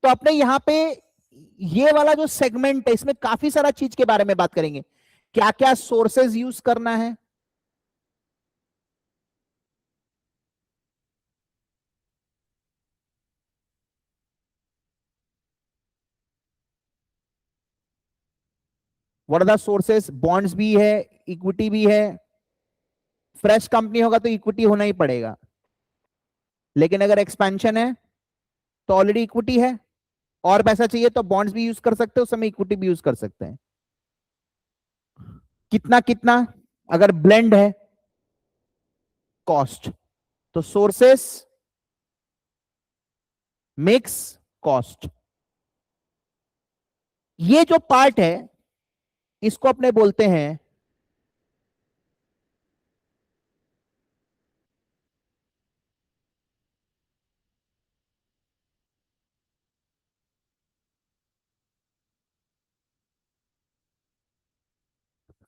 तो अपने यहां पे ये वाला जो सेगमेंट है इसमें काफी सारा चीज के बारे में बात करेंगे. क्या क्या सोर्सेज यूज करना है, what are the sources. Bonds भी है, इक्विटी भी है. फ्रेश कंपनी होगा तो इक्विटी होना ही पड़ेगा, लेकिन अगर एक्सपेंशन है तो ऑलरेडी इक्विटी है. और पैसा चाहिए तो बॉन्ड्स भी यूज कर सकते हो, उस समय इक्विटी भी यूज कर सकते हैं. कितना कितना, अगर ब्लेंड है कॉस्ट. तो सोर्सेस, मिक्स, कॉस्ट, ये जो पार्ट है इसको अपने बोलते हैं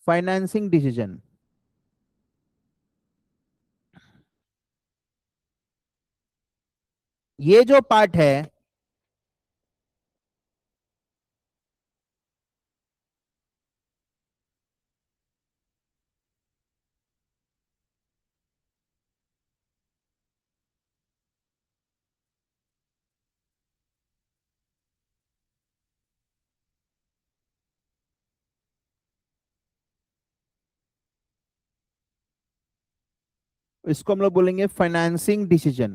फाइनेंसिंग डिसीजन. ये जो पार्ट है इसको हम लोग बोलेंगे फाइनेंसिंग डिसीजन.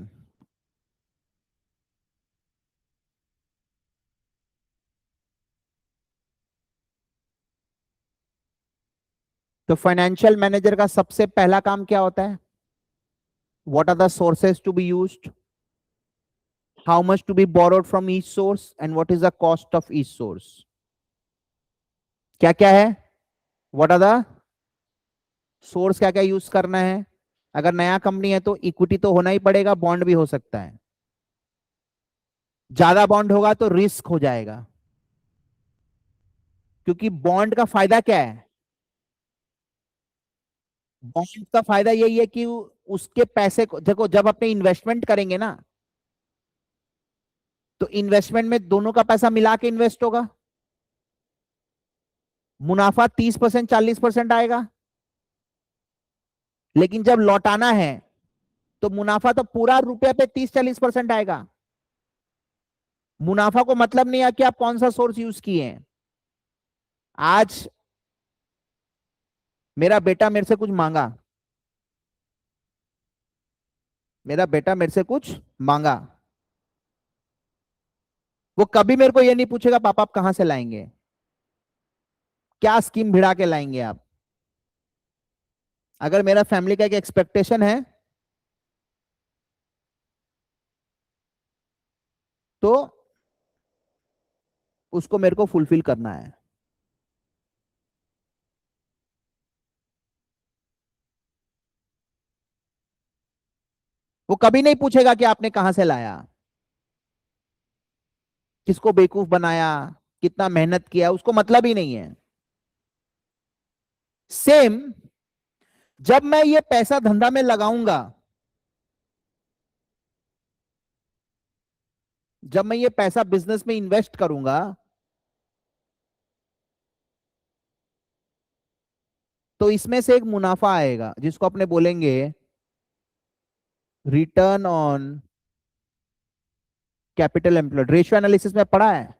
तो फाइनेंशियल मैनेजर का सबसे पहला काम क्या होता है? What are the sources to be used, how much to be borrowed from each source and what is the cost of each source. क्या क्या है, व्हाट आर द सोर्स, क्या क्या यूज करना है. अगर नया कंपनी है तो इक्विटी तो होना ही पड़ेगा, बॉन्ड भी हो सकता है. ज्यादा बॉन्ड होगा तो रिस्क हो जाएगा, क्योंकि बॉन्ड का फायदा क्या है? बॉन्ड का फायदा यही है कि उसके पैसे को देखो, जब अपने इन्वेस्टमेंट करेंगे ना तो इन्वेस्टमेंट में दोनों का पैसा मिला के इन्वेस्ट होगा. मुनाफा 30% 40% आएगा. लेकिन जब लौटाना है तो मुनाफा तो पूरा रुपया पे 30-40% आएगा. मुनाफा को मतलब नहीं है कि आप कौन सा सोर्स यूज किए हैं. आज मेरा बेटा मेरे से कुछ मांगा, मेरा बेटा मेरे से कुछ मांगा, वो कभी मेरे को ये नहीं पूछेगा पापा आप कहां से लाएंगे, क्या स्कीम भिड़ा के लाएंगे आप. अगर मेरा फैमिली का एक एक्सपेक्टेशन है तो उसको मेरे को फुलफिल करना है. वो कभी नहीं पूछेगा कि आपने कहां से लाया, किसको बेवकूफ बनाया, कितना मेहनत किया, उसको मतलब ही नहीं है. सेम, जब मैं ये पैसा धंधा में लगाऊंगा जब मैं ये पैसा बिजनेस में इन्वेस्ट करूंगा तो इसमें से एक मुनाफा आएगा जिसको अपने बोलेंगे return on capital employed. Ratio analysis में पढ़ा है।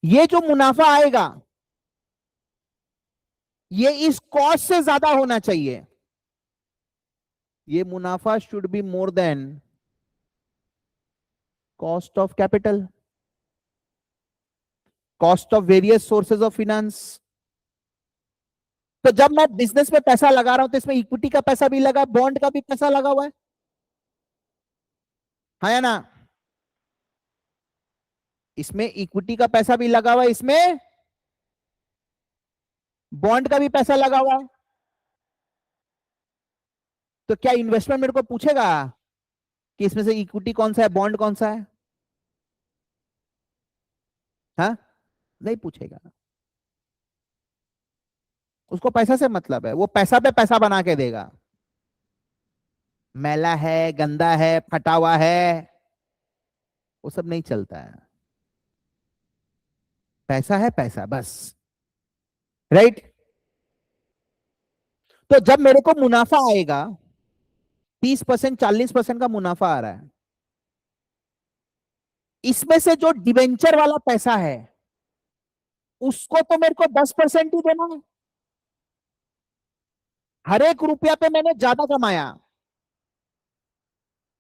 ये जो मुनाफा आएगा ये इस कॉस्ट से ज्यादा होना चाहिए। ये मुनाफा should be more than cost of capital, cost of various sources of finance. तो जब मैं बिजनेस में पैसा लगा रहा हूं तो इसमें इक्विटी का पैसा भी लगा, बॉन्ड का भी पैसा लगा हुआ है या ना? इसमें इक्विटी का पैसा भी लगा हुआ है, इसमें बॉन्ड का भी पैसा लगा हुआ है। तो क्या इन्वेस्टमेंट मेरे को पूछेगा कि इसमें से इक्विटी कौन सा है, बॉन्ड कौन सा है? हाँ, नहीं पूछेगा। उसको पैसा से मतलब है, वो पैसा पे पैसा बना के देगा। मैला है, गंदा है, फटा हुआ है, वो सब नहीं चलता है। पैसा है पैसा बस। राइट। तो जब मेरे को मुनाफा आएगा 30%, 40% का मुनाफा आ रहा है, इसमें से जो डिवेंचर वाला पैसा है उसको तो मेरे को 10% ही देना है। हर एक रुपया पे मैंने ज्यादा कमाया।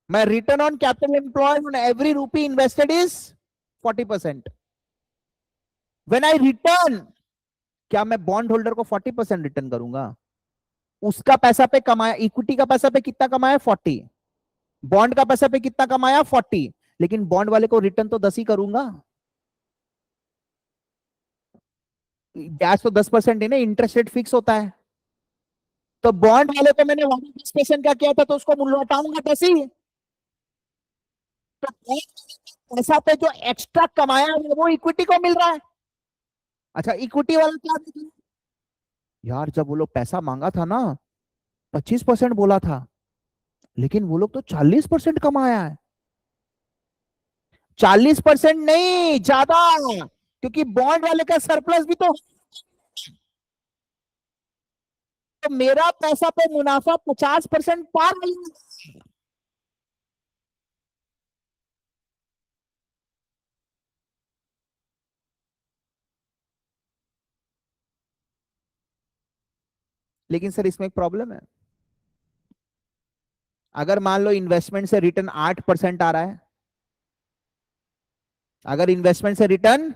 मैं return on capital employed on every रूपी invested is 40%। When I return, क्या मैं बॉन्ड होल्डर को 40% रिटर्न करूंगा? उसका पैसा पे कमाया, इक्विटी का पैसा पे कितना कमाया? 40। बॉन्ड का पैसा पे कितना कमाया? 40। लेकिन बॉन्ड वाले को रिटर्न तो 10 ही करूंगा। ब्याज तो 10% है ना, इंटरेस्ट रेट फिक्स होता है। तो बॉन्ड वाले को मैंने वहां 10% का किया था तो उसको मूल्य लौटाऊंगा 10 ही। तो पैसा पे जो एक्स्ट्रा कमाया है वो इक्विटी को मिल रहा है। अच्छा, इक्विटी वाला क्या देखेगा? यार जब वो लोग पैसा मांगा था ना 25% बोला था, लेकिन वो लोग तो 40% कमाया है। 40% नहीं, ज्यादा, क्योंकि बॉन्ड वाले का सरप्लस भी तो मेरा पैसा पे मुनाफा 50% पार नहीं। लेकिन सर इसमें एक प्रॉब्लम है। अगर मान लो इन्वेस्टमेंट से रिटर्न 8% आ रहा है, अगर इन्वेस्टमेंट से रिटर्न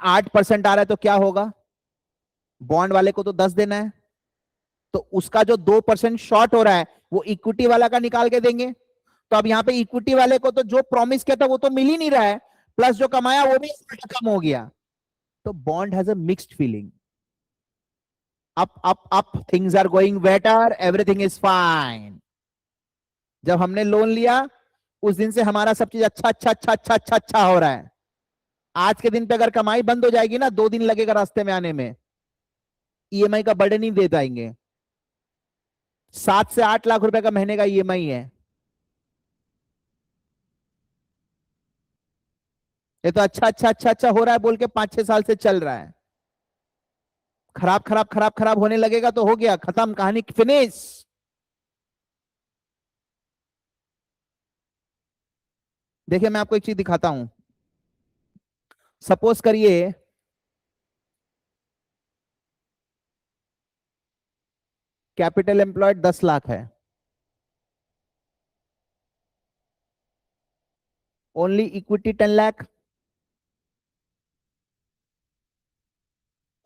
8% आ रहा है तो क्या होगा? बॉन्ड वाले को तो 10 देना है, तो उसका जो 2% शॉर्ट हो रहा है वो इक्विटी वाला का निकाल के देंगे। तो अब यहाँ पे इक्विटी वाले को तो जो प्रॉमिस किया था वो तो मिल ही नहीं रहा है, प्लस जो कमाया वो भी कम हो गया। तो bond has a mixed feeling. Up things are going better, everything is fine. जब हमने लोन लिया उस दिन से हमारा सब चीज अच्छा अच्छा अच्छा अच्छा अच्छा अच्छा हो रहा है। आज के दिन पे अगर कमाई बंद हो जाएगी ना, 2 दिन लगेगा रास्ते में आने में, ईएमआई का बर्डन नहीं दे पाएंगे। 7 से 8 लाख रुपए का महीने का ईएमआई है। ये तो अच्छा अच्छा अच्छा अच्छा हो रहा है बोल के 5-6 साल से चल रहा है। खराब खराब खराब खराब होने लगेगा तो हो गया, खत्म, कहानी फिनिश। देखिए मैं आपको एक चीज दिखाता हूं। सपोज करिए कैपिटल एम्प्लॉयड 10 लाख है, only equity 10 lakh,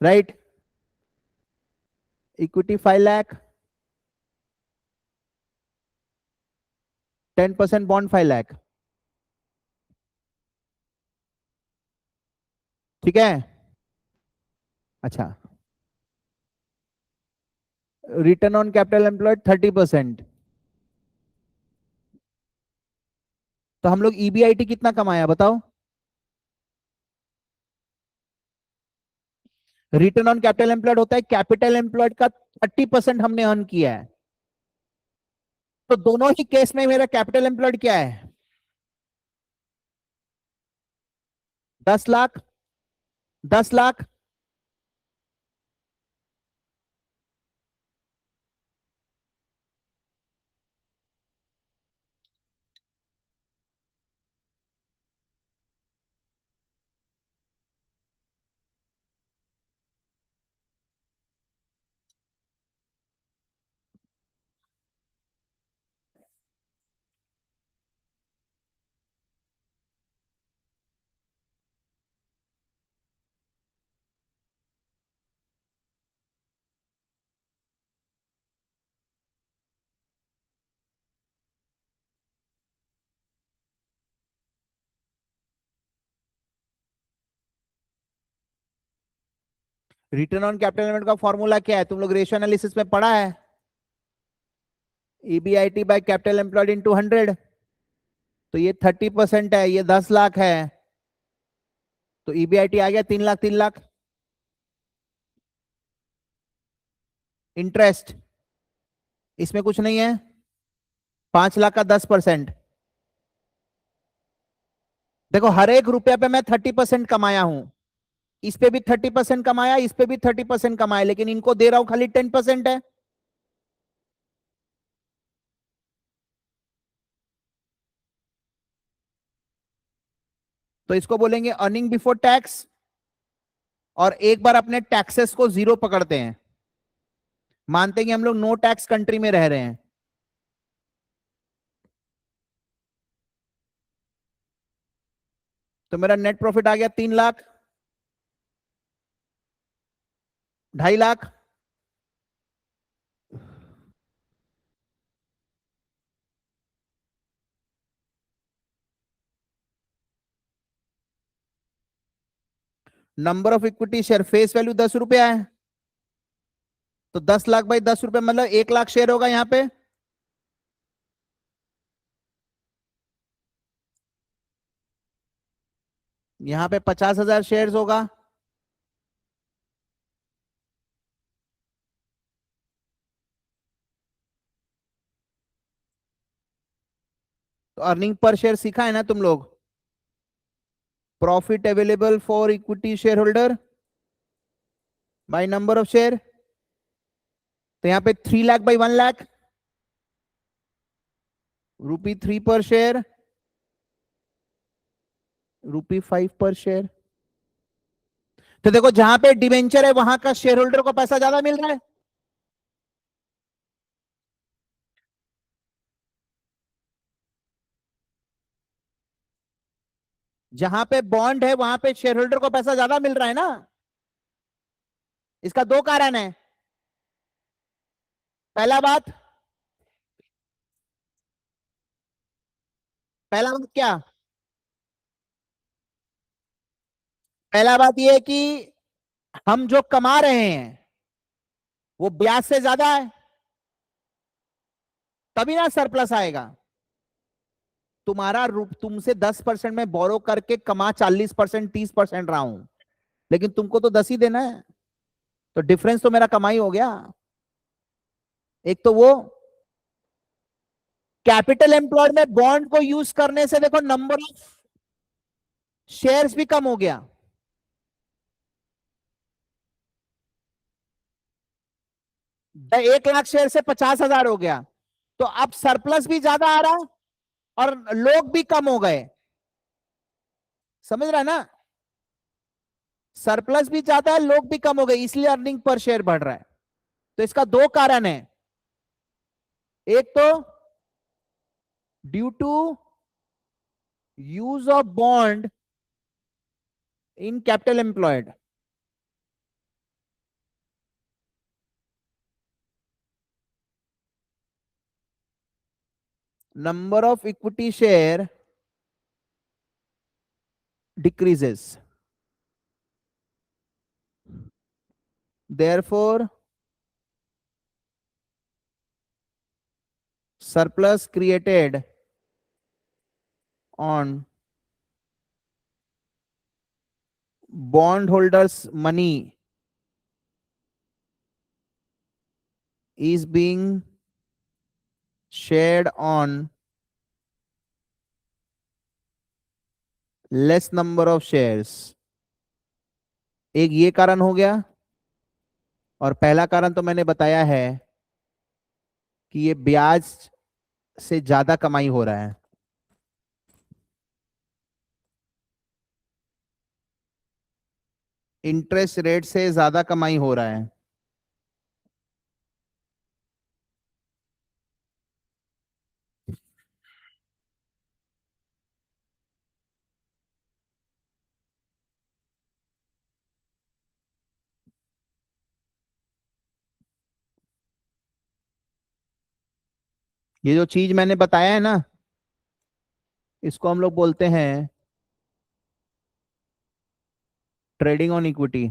right? Equity 5 lakh, 10% bond 5 lakh. ठीक है। अच्छा, रिटर्न ऑन कैपिटल एम्प्लॉयड 30%। तो हम लोग ईबीआईटी कितना कमाया बताओ? रिटर्न ऑन कैपिटल एम्प्लॉयड होता है कैपिटल एम्प्लॉयड का 30% हमने अर्न किया है। तो दोनों ही केस में मेरा कैपिटल एम्प्लॉयड क्या है? 10 lakh. 10 lakh. Return on capital employed का फॉर्मूला क्या है? तुम लोग रेशियो एनालिसिस में पढ़ा है। EBIT by capital employed into 100। तो ये 30% है, ये 10 लाख है। तो EBIT आ गया 3 लाख। 3 लाख। इंटरेस्ट इसमें कुछ नहीं है। 5 लाख का 10%। देखो हर एक रुपये पे मैं 30% कमाया हूं। इस पे भी 30% कमाया, इस पे भी 30% कमाया, लेकिन इनको दे रहा हूं खाली 10% है। तो इसको बोलेंगे अर्निंग बिफोर टैक्स। और एक बार अपने टैक्सेस को जीरो पकड़ते हैं, मानते हैं कि हम लोग नो टैक्स कंट्री में रह रहे हैं। तो मेरा नेट प्रॉफिट आ गया 3 lakh. 2.5 lakh. Number of equity share face value 10 रुपया है। तो 10 लाख बाई 10 रुपए मतलब 1 लाख शेयर होगा यहाँ पे। यहाँ पे 50,000 शेयर होगा। तो अर्निंग पर शेयर सीखा है ना तुम लोग? Profit available for equity share holder by number of share. तो यहाँ पे 3 लाख बाई 1 लाख, ₹3 पर शेयर, ₹5 पर शेयर। तो देखो जहां पे डिवेंचर है वहां का शेयर होल्डर को पैसा ज्यादा मिल रहा है। जहां पे बॉन्ड है वहां पे शेयर होल्डर को पैसा ज्यादा मिल रहा है ना। इसका दो कारण है। पहला बात, पहला बात क्या? पहला बात यह है कि हम जो कमा रहे हैं वो ब्याज से ज्यादा है, तभी ना सरप्लस आएगा। तुमसे 10% में बोरो करके कमा 40%, 30% रहा हूं, लेकिन तुमको तो 10 ही देना है। तो डिफरेंस तो मेरा कमाई हो गया। एक तो वो कैपिटल एम्प्लॉयड में बॉन्ड को यूज करने से देखो नंबर ऑफ शेयर्स भी कम हो गया। 1 लाख शेयर से 50,000 हो गया। तो अब सरप्लस भी ज्यादा आ रहा है और लोग भी कम हो गए। समझ रहा है ना? सरप्लस भी ज्यादा है, लोग भी कम हो गए, इसलिए अर्निंग पर शेयर बढ़ रहा है। तो इसका दो कारण है। एक तो due to use of bond in capital employed. Number of equity share decreases, therefore surplus created on bond holders money is being shared on less number of shares। एक ये कारण हो गया, और पहला कारण तो मैंने बताया है कि ये ब्याज से ज्यादा कमाई हो रहा है। इंटरेस्ट रेट से ज्यादा कमाई हो रहा है। ये जो चीज मैंने बताया है ना, इसको हम लोग बोलते हैं ट्रेडिंग ऑन इक्विटी।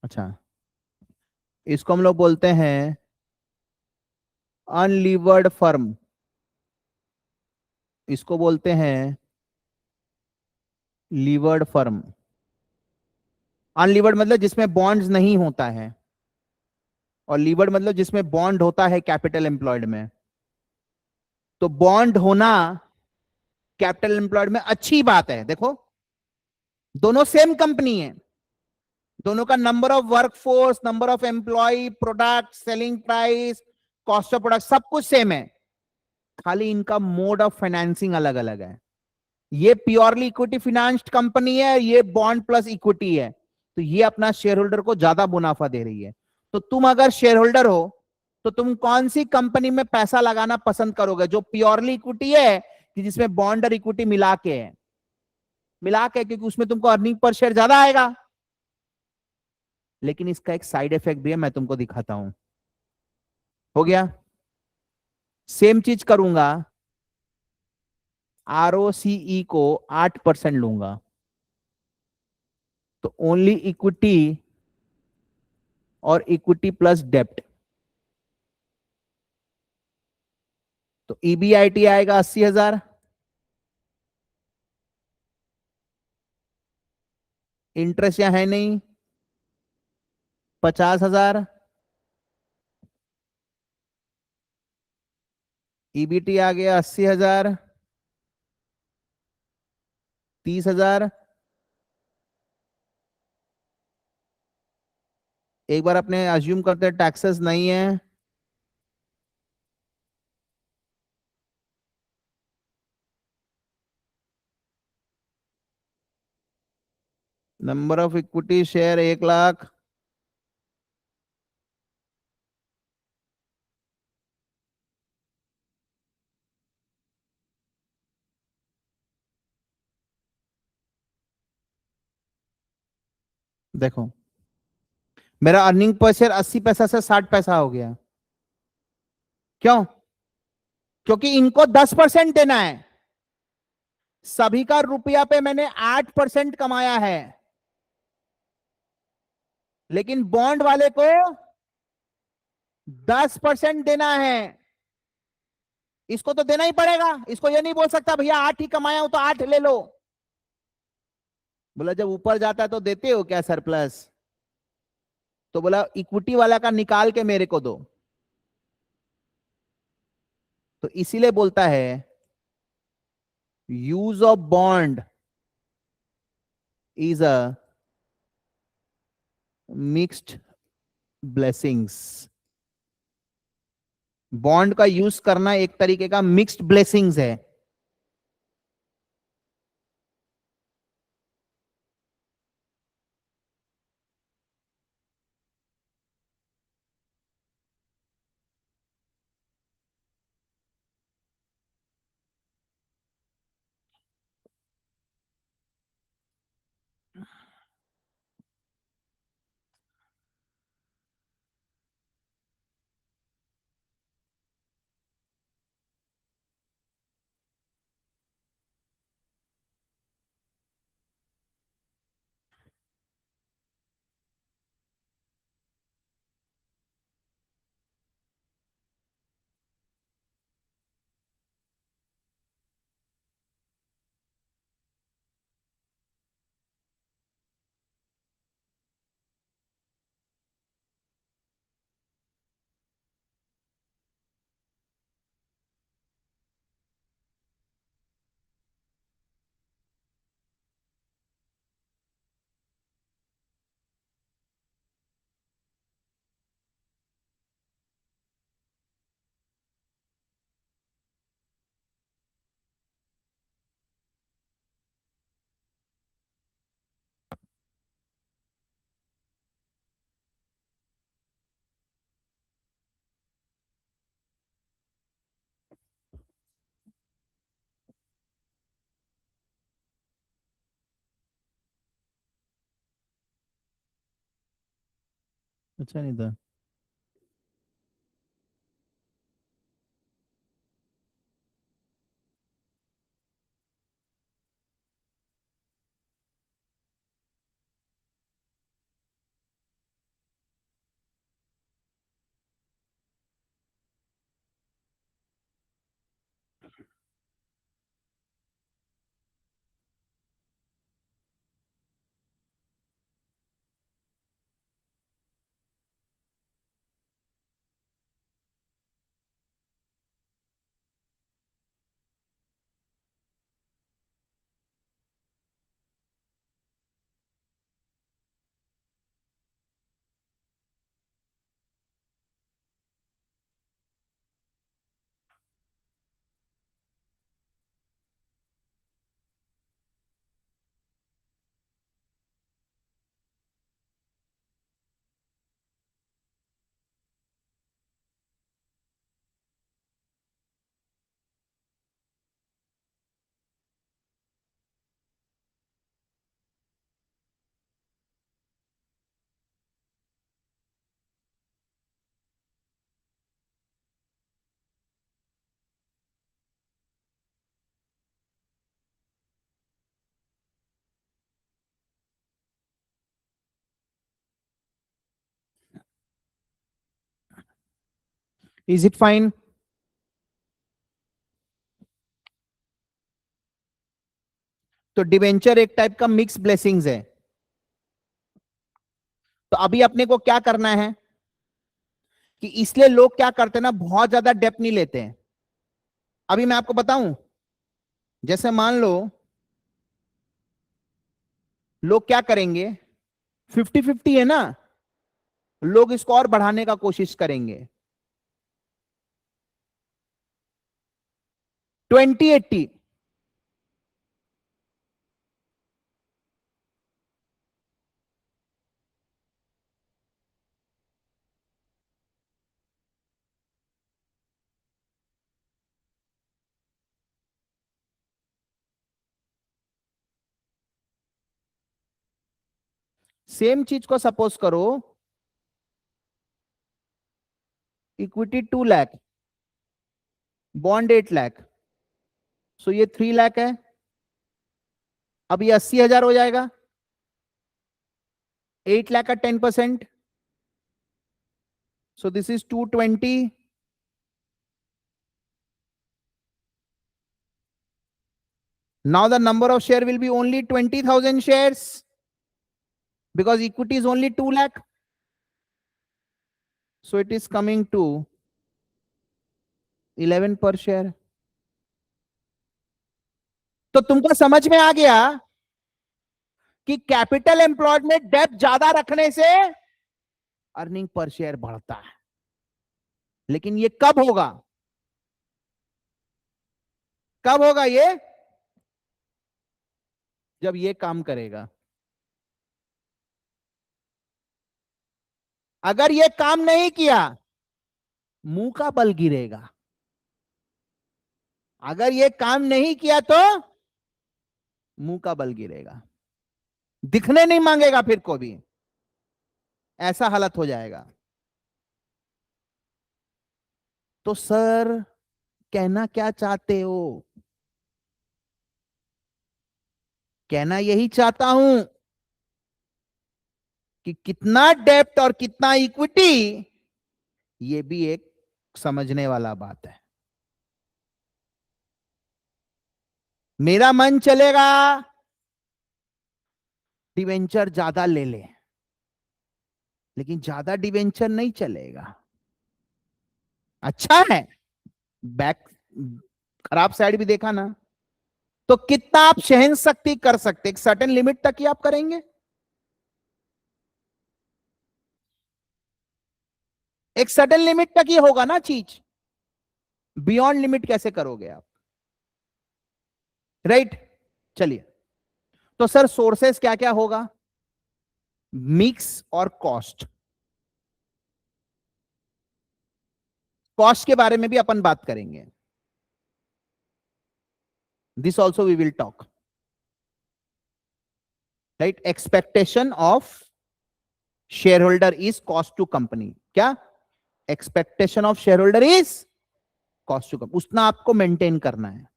अच्छा, इसको हम लोग बोलते हैं अनलीवर्ड फर्म। इसको बोलते हैं लीवर्ड फर्म। अनलीवर्ड मतलब जिसमें बॉन्ड्स नहीं होता है, और लीवर्ड मतलब जिसमें बॉन्ड होता है कैपिटल एम्प्लॉयड में। तो बॉन्ड होना कैपिटल एम्प्लॉयड में अच्छी बात है। देखो, दोनों सेम कंपनी है, दोनों का number of workforce, number of employ, product, selling price, cost of product सब कुछ सेम है, खाली इनका मोड ऑफ फाइनेंसिंग अलग अलग है। ये प्योरली इक्विटी फिनेंस्ड कंपनी है, ये बॉन्ड प्लस इक्विटी है, तो ये अपना शेयर होल्डर को ज्यादा मुनाफा दे रही है। तो तुम अगर शेयर होल्डर हो तो तुम कौन सी कंपनी में पैसा लगाना पसंद करोगे? जो प्योरली इक्विटी है कि जिसमें बॉन्ड और इक्विटी मिला के है? मिला के, क्योंकि उसमें तुमको अर्निंग पर शेयर ज्यादा आएगा। लेकिन इसका एक साइड इफेक्ट भी है, मैं तुमको दिखाता हूं। हो गया। सेम चीज करूंगा, आरओसीई को 8% लूंगा, तो ओनली इक्विटी और इक्विटी प्लस डेप्ट, तो ईबीआईटी आएगा 80,000। इंटरेस्ट यहां है नहीं, 50,000। ईबीटी आ गया 80,000, 30,000। एक बार अपने अज्यूम करते हैं टैक्सेस नहीं है, number of equity share 1 lakh, देखो मेरा अर्निंग पर शेयर 80 पैसा से 60 पैसा हो गया। क्यों? क्योंकि इनको 10% देना है। सभी का रुपया पे मैंने 8% कमाया है, लेकिन बॉन्ड वाले को 10% देना है। इसको तो देना ही पड़ेगा, इसको ये नहीं बोल सकता भैया 8 ही कमाया हूं तो 8 ले लो। बोला जब ऊपर जाता है तो देते हो क्या सरप्लस? तो बोला इक्विटी वाला का निकाल के मेरे को दो। तो इसीलिए बोलता है use of bond is a mixed blessings. Bond का यूज करना एक तरीके का मिक्स्ड ब्लेसिंग्स है। अच्छा नहीं था। Is it fine? तो डिवेंचर एक टाइप का मिक्स ब्लेसिंग्स है। तो अभी अपने को क्या करना है कि इसलिए लोग क्या करते हैं ना, बहुत ज्यादा डेप्थ नहीं लेते हैं। अभी मैं आपको बताऊं, जैसे मान लो लोग क्या करेंगे, 50-50 है ना, लोग इसको और बढ़ाने का कोशिश करेंगे, 20-80। सेम चीज को सपोज करो, इक्विटी 2 लाख, बॉन्ड 8 लाख, सो ये 3 लाख है। अब ये 80,000 हो जाएगा, 8 लाख का 10%, सो this is 220। Now the number of share will be only 20,000 shares because equity is only 2 lakh. So it is coming to 11 per share. तो तुमको समझ में आ गया कि कैपिटल एम्प्लॉयड में डेप्थ ज्यादा रखने से अर्निंग पर शेयर बढ़ता है। लेकिन ये कब होगा? कब होगा ये? जब ये काम करेगा। अगर ये काम नहीं किया, मुंह का बल गिरेगा। अगर ये काम नहीं किया तो मुंह का बल गिरेगा, दिखने नहीं मांगेगा फिर को भी, ऐसा हालत हो जाएगा। तो सर कहना क्या चाहते हो? कहना यही चाहता हूं कि कितना डेप्थ और कितना इक्विटी, ये भी एक समझने वाला बात है। मेरा मन चलेगा डिवेंचर ज्यादा ले ले, लेकिन ज्यादा डिवेंचर नहीं चलेगा। अच्छा है, बैक खराब साइड भी देखा ना। तो कितना आप सहन शक्ति कर सकते, एक सर्टेन लिमिट तक ही आप करेंगे। एक सर्टेन लिमिट तक ही होगा ना चीज, बियॉन्ड लिमिट कैसे करोगे आप? राइट। चलिए, तो सर सोर्सेस क्या क्या होगा? मिक्स और कॉस्ट। कॉस्ट के बारे में भी अपन बात करेंगे, this also we will talk. Right, expectation of shareholder is cost to company, क्या expectation of shareholder is cost to company, उतना आपको मेंटेन करना है।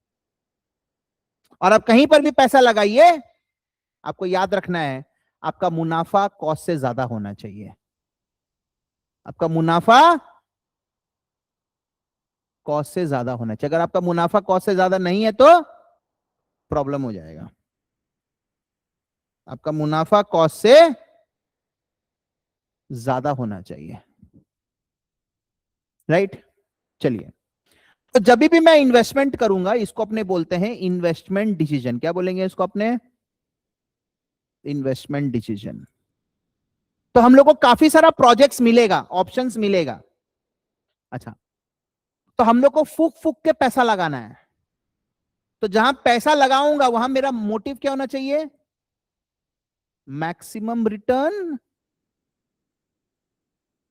और अब कहीं पर भी पैसा लगाइए, आपको याद रखना है आपका मुनाफा कॉस्ट से ज्यादा होना चाहिए। आपका मुनाफा कॉस्ट से ज्यादा होना चाहिए। अगर आपका मुनाफा कॉस्ट से ज्यादा नहीं है तो प्रॉब्लम हो जाएगा। आपका मुनाफा कॉस्ट से ज्यादा होना चाहिए, राइट। चलिए, तो जब भी मैं इन्वेस्टमेंट करूंगा, इसको अपने बोलते हैं इन्वेस्टमेंट डिसीजन। क्या बोलेंगे इसको अपने? Investment decision. तो हम लोग को काफी सारा प्रोजेक्ट्स मिलेगा, ऑप्शंस मिलेगा। अच्छा, तो हम लोग को फूक फूक के पैसा लगाना है। तो जहां पैसा लगाऊंगा वहां मेरा मोटिव क्या होना चाहिए? Maximum return,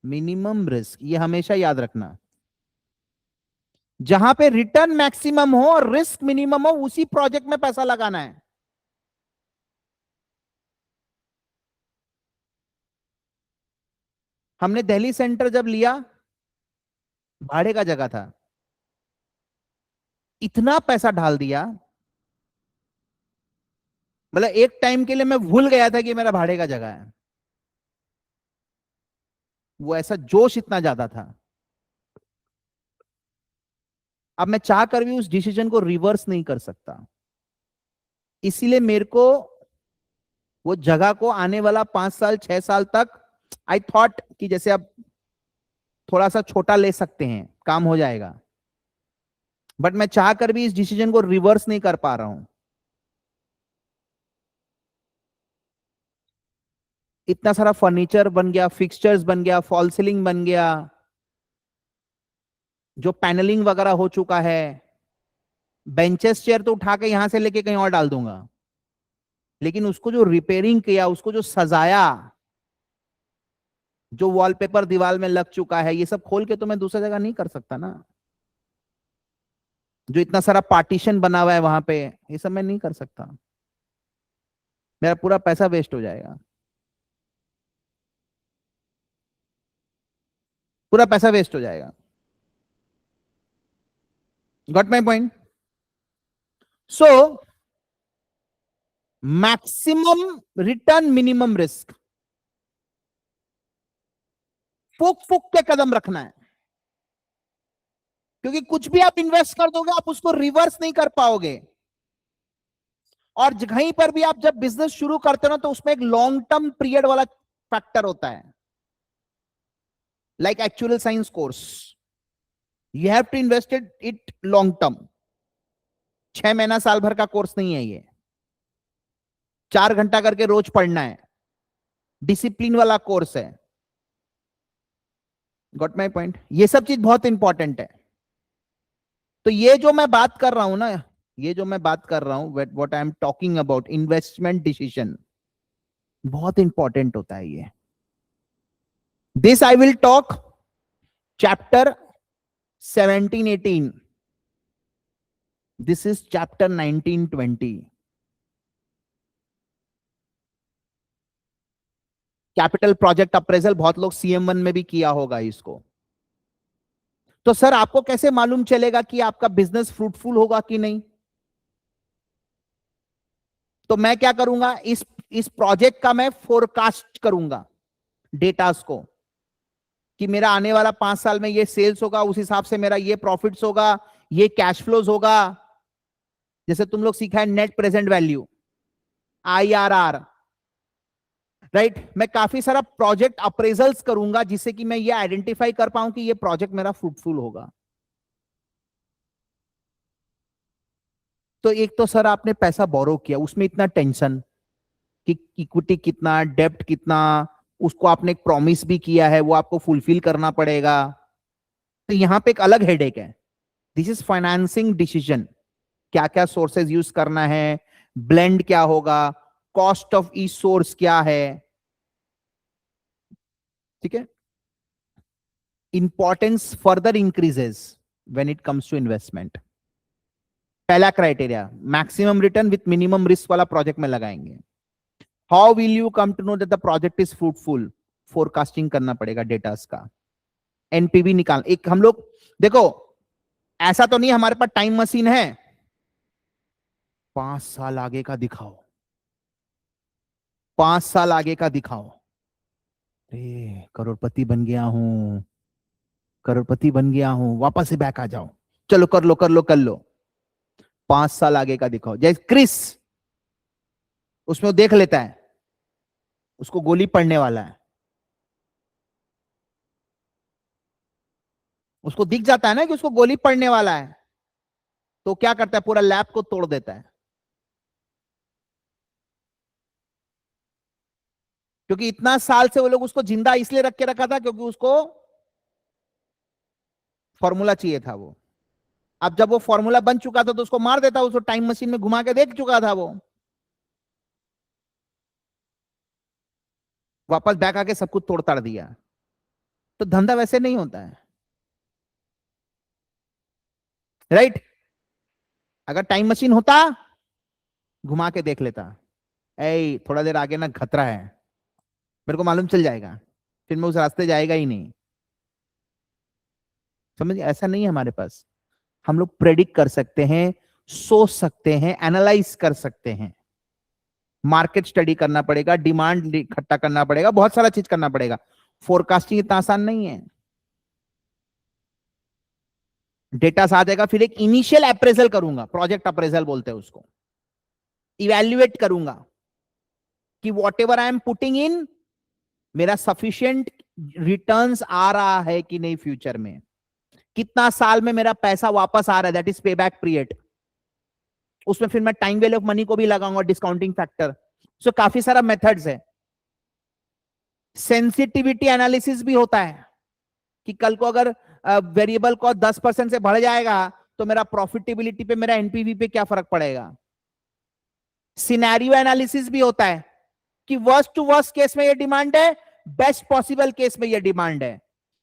minimum risk. ये हमेशा याद रखना। जहां पे रिटर्न मैक्सिमम हो और रिस्क मिनिमम हो, उसी प्रोजेक्ट में पैसा लगाना है। हमने दिल्ली सेंटर जब लिया, भाड़े का जगह था, इतना पैसा डाल दिया, मतलब एक टाइम के लिए मैं भूल गया था कि मेरा भाड़े का जगह है। वो ऐसा जोश इतना ज्यादा था। अब मैं चाह कर भी उस डिसीजन को रिवर्स नहीं कर सकता। इसीलिए मेरे को वो जगह को आने वाला 5 साल 6 साल तक आई थॉट कि जैसे अब थोड़ा सा छोटा ले सकते हैं, काम हो जाएगा। बट मैं चाह कर भी इस डिसीजन को रिवर्स नहीं कर पा रहा हूं। इतना सारा फर्नीचर बन गया, फिक्सचर्स बन गया, फॉल सीलिंग बन गया, जो पैनलिंग वगैरह हो चुका है। बेंचेस चेयर तो उठा के यहां से लेके कहीं और डाल दूंगा, लेकिन उसको जो रिपेयरिंग किया, उसको जो सजाया, जो वॉलपेपर दीवार में लग चुका है, ये सब खोल के तो मैं दूसरी जगह नहीं कर सकता ना। जो इतना सारा पार्टीशन बना हुआ है वहां पे, ये सब मैं नहीं कर सकता। मेरा पूरा पैसा वेस्ट हो जाएगा, पूरा पैसा वेस्ट हो जाएगा। Got my point? So maximum return, minimum risk, फूक फूक के कदम रखना है। क्योंकि कुछ भी आप इन्वेस्ट कर दोगे, आप उसको रिवर्स नहीं कर पाओगे। और कहीं पर भी आप जब बिजनेस शुरू करते हो ना, तो उसमें एक लॉन्ग टर्म पीरियड वाला फैक्टर होता है, like actual science course. You have to invest it long term. 6 महीना साल भर का कोर्स नहीं है ये। 4 घंटा करके रोज पढ़ना है, डिसिप्लिन वाला कोर्स है। Got my point? ये सब चीज बहुत इंपॉर्टेंट है। तो ये जो मैं बात कर रहा हूं ना, ये जो मैं बात कर रहा हूं, what I am talking about investment decision, बहुत इंपॉर्टेंट होता है ये। This I will talk chapter 17-18, this is chapter 19-20। Capital project appraisal बहुत लोग CM1 में भी किया होगा इसको। तो सर आपको कैसे मालूम चलेगा कि आपका बिजनेस फ्रूटफुल होगा कि नहीं? तो मैं क्या करूंगा, इस प्रोजेक्ट का मैं फोरकास्ट करूंगा डेटास को, कि मेरा आने वाला 5 साल में ये सेल्स होगा, उस हिसाब से मेरा ये प्रॉफिट्स होगा, ये कैश फ्लोज होगा। जैसे तुम लोग सीखा है net present value, IRR, right. मैं काफी सारा प्रोजेक्ट अप्रेजल्स करूंगा, जिससे कि मैं ये आइडेंटिफाई कर पाऊं कि ये प्रोजेक्ट मेरा फ्रूटफुल होगा। तो एक तो सर आपने पैसा बोरो किया, उसमें इतना टेंशन कि इक्विटी कितना, डेब्ट कितना, उसको आपने एक प्रॉमिस भी किया है, वो आपको फुलफिल करना पड़ेगा। तो यहां पे एक अलग हेडेक है। This is financing decision. क्या क्या सोर्सेज यूज करना है, ब्लेंड क्या होगा, कॉस्ट ऑफ ईच सोर्स क्या है, ठीक है। Importance further increases when it comes to investment. पहला criteria, maximum return with minimum risk वाला प्रोजेक्ट में लगाएंगे। How will you come to know that the project is fruitful? Forecasting करना पड़ेगा डेटास का, एनपीवी निकाल। एक हम लोग देखो, ऐसा तो नहीं हमारे पास टाइम मशीन है, 5 साल आगे का दिखाओ, 5 साल आगे का दिखाओ, करोड़पति बन गया हूं, करोड़पति बन गया हूं, वापस से बैक आ जाओ, चलो कर लो कर लो कर लो। 5 साल आगे का दिखाओ। जैसे क्रिस, उसमें वो देख लेता है उसको गोली पड़ने वाला है, उसको दिख जाता है ना कि उसको गोली पड़ने वाला है, तो क्या करता है, पूरा लैब को तोड़ देता है। क्योंकि इतना साल से वो लोग उसको जिंदा इसलिए रख के रखा था क्योंकि उसको फॉर्मूला चाहिए था वो। अब जब वो फॉर्मूला बन चुका था तो उसको मार देता, उसको टाइम मशीन में घुमा के देख चुका था वो, वापस बैक आके सब कुछ तोड़ ताड़ दिया। तो धंधा वैसे नहीं होता है, राइट। अगर टाइम मशीन होता, घुमा के देख लेता, ए थोड़ा देर आगे ना खतरा है, मेरे को मालूम चल जाएगा, फिर मैं उस रास्ते जाएगा ही नहीं। समझिए, ऐसा नहीं है हमारे पास। हम लोग प्रेडिक्ट कर सकते हैं, सोच सकते हैं, एनालाइज कर सकते हैं, मार्केट स्टडी करना पड़ेगा, डिमांड इकट्ठा करना पड़ेगा, बहुत सारा चीज करना पड़ेगा। फोरकास्टिंग इतना आसान नहीं है। डेटा आ जाएगा, फिर एक इनिशियल अप्रेजल करूंगा, प्रोजेक्ट अप्रेजल बोलते हैं उसको, इवेल्युएट करूंगा कि what ever I am putting in, मेरा सफिशिएंट रिटर्न्स आ रहा है कि नहीं, फ्यूचर में कितना साल में मेरा पैसा वापस आ रहा है, दैट इज पे बैक पीरियड। उसमें फिर मैं टाइम वैल्यू ऑफ मनी को भी लगाऊंगा, डिस्काउंटिंग फैक्टर। सो काफी सारा मेथड्स है। सेंसिटिविटी एनालिसिस भी होता है कि कल को अगर वेरिएबल कॉस्ट 10% से बढ़ जाएगा तो मेरा प्रॉफिटेबिलिटी पे, मेरा एनपीवी पे क्या फर्क पड़ेगा। सिनेरियो एनालिसिस भी होता है कि वर्स्ट टू वर्स्ट केस में ये डिमांड है, बेस्ट पॉसिबल केस में ये डिमांड है,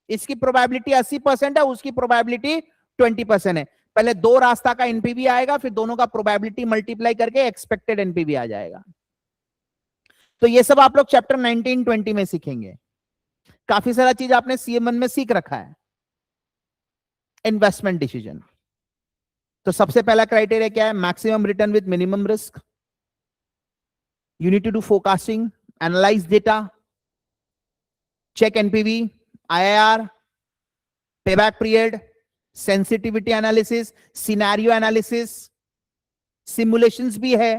इसकी प्रोबेबिलिटी 80% है, उसकी प्रोबेबिलिटी 20% है। पहले दो रास्ता का एनपीवी आएगा, फिर दोनों का प्रोबेबिलिटी मल्टीप्लाई करके एक्सपेक्टेड एनपीवी आ जाएगा। तो ये सब आप लोग चैप्टर 19-20 में सीखेंगे। काफी सारा चीज आपने सीएम में सीख रखा है। इन्वेस्टमेंट डिसीजन, तो सबसे पहला क्राइटेरिया क्या है, maximum return with minimum risk. You need to do forecasting, analyse data, check NPV, IRR, payback period, sensitivity analysis, scenario analysis, simulations भी है,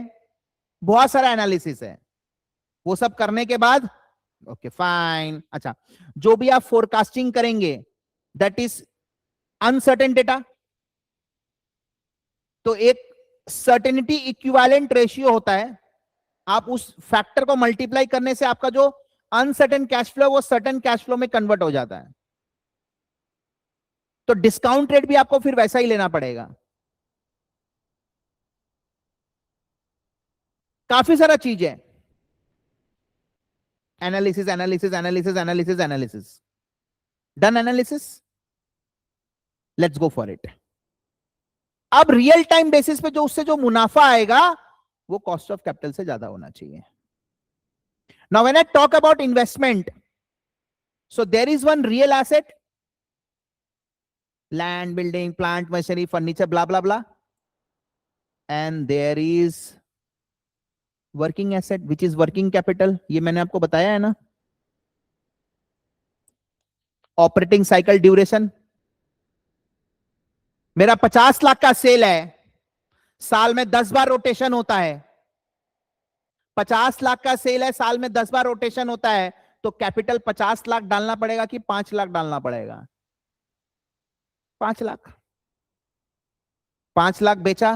बहुत सारा एनालिसिस है। वो सब करने के बाद ओके फाइन। अच्छा, जो भी आप फोरकास्टिंग करेंगे दैट इज अनसर्टेन डेटा, तो एक सर्टेनिटी इक्विवेलेंट रेशियो होता है, आप उस फैक्टर को मल्टीप्लाई करने से आपका जो अनसर्टेन कैश फ्लो वो सर्टेन कैश फ्लो में कन्वर्ट हो जाता है। तो डिस्काउंट रेट भी आपको फिर वैसा ही लेना पड़ेगा। काफी सारा चीज है, analysis analysis analysis analysis analysis. Done analysis, let's go for it. अब रियल टाइम बेसिस पे जो उससे जो मुनाफा आएगा वो कॉस्ट ऑफ कैपिटल से ज्यादा होना चाहिए। Now when I talk about investment, so there is one real asset, land, building, plant, machinery, furniture, blah blah blah, and there is working asset which is working capital. ये मैंने आपको बताया है ना। ऑपरेटिंग साइकिल ड्यूरेशन, मेरा 50 लाख का cell है, साल में 10 बार रोटेशन होता है, 50 लाख का सेल है, साल में 10 बार रोटेशन होता है, तो कैपिटल 50 लाख डालना पड़ेगा कि 5 लाख डालना पड़ेगा। 5 लाख। 5 लाख बेचा,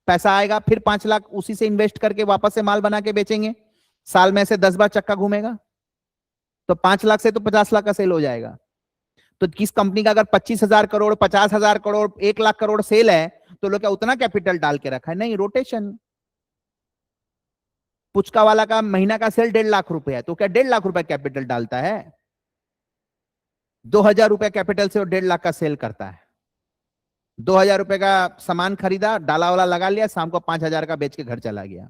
पैसा आएगा, फिर 5 लाख उसी से इन्वेस्ट करके वापस से माल बना के बेचेंगे, साल में से 10 बार चक्का घूमेगा, तो 5 लाख से तो 50 लाख का सेल हो जाएगा। तो किस कंपनी का अगर 25,000 करोड़, 50,000 करोड़, 1 लाख करोड़ सेल है, तो लोग क्या उतना कैपिटल डाल के रखा है? नहीं, रोटेशन। पुचका वाला का महीना का सेल 1.5 लाख रुपए है, तो क्या 1.5 लाख रुपए कैपिटल डालता है? 2,000 रुपए कैपिटल से वो 1.5 लाख का सेल करता है। 2,000 रुपए का सामान खरीदा, डाला वाला लगा लिया, शाम को 5,000 का बेच के घर चला गया।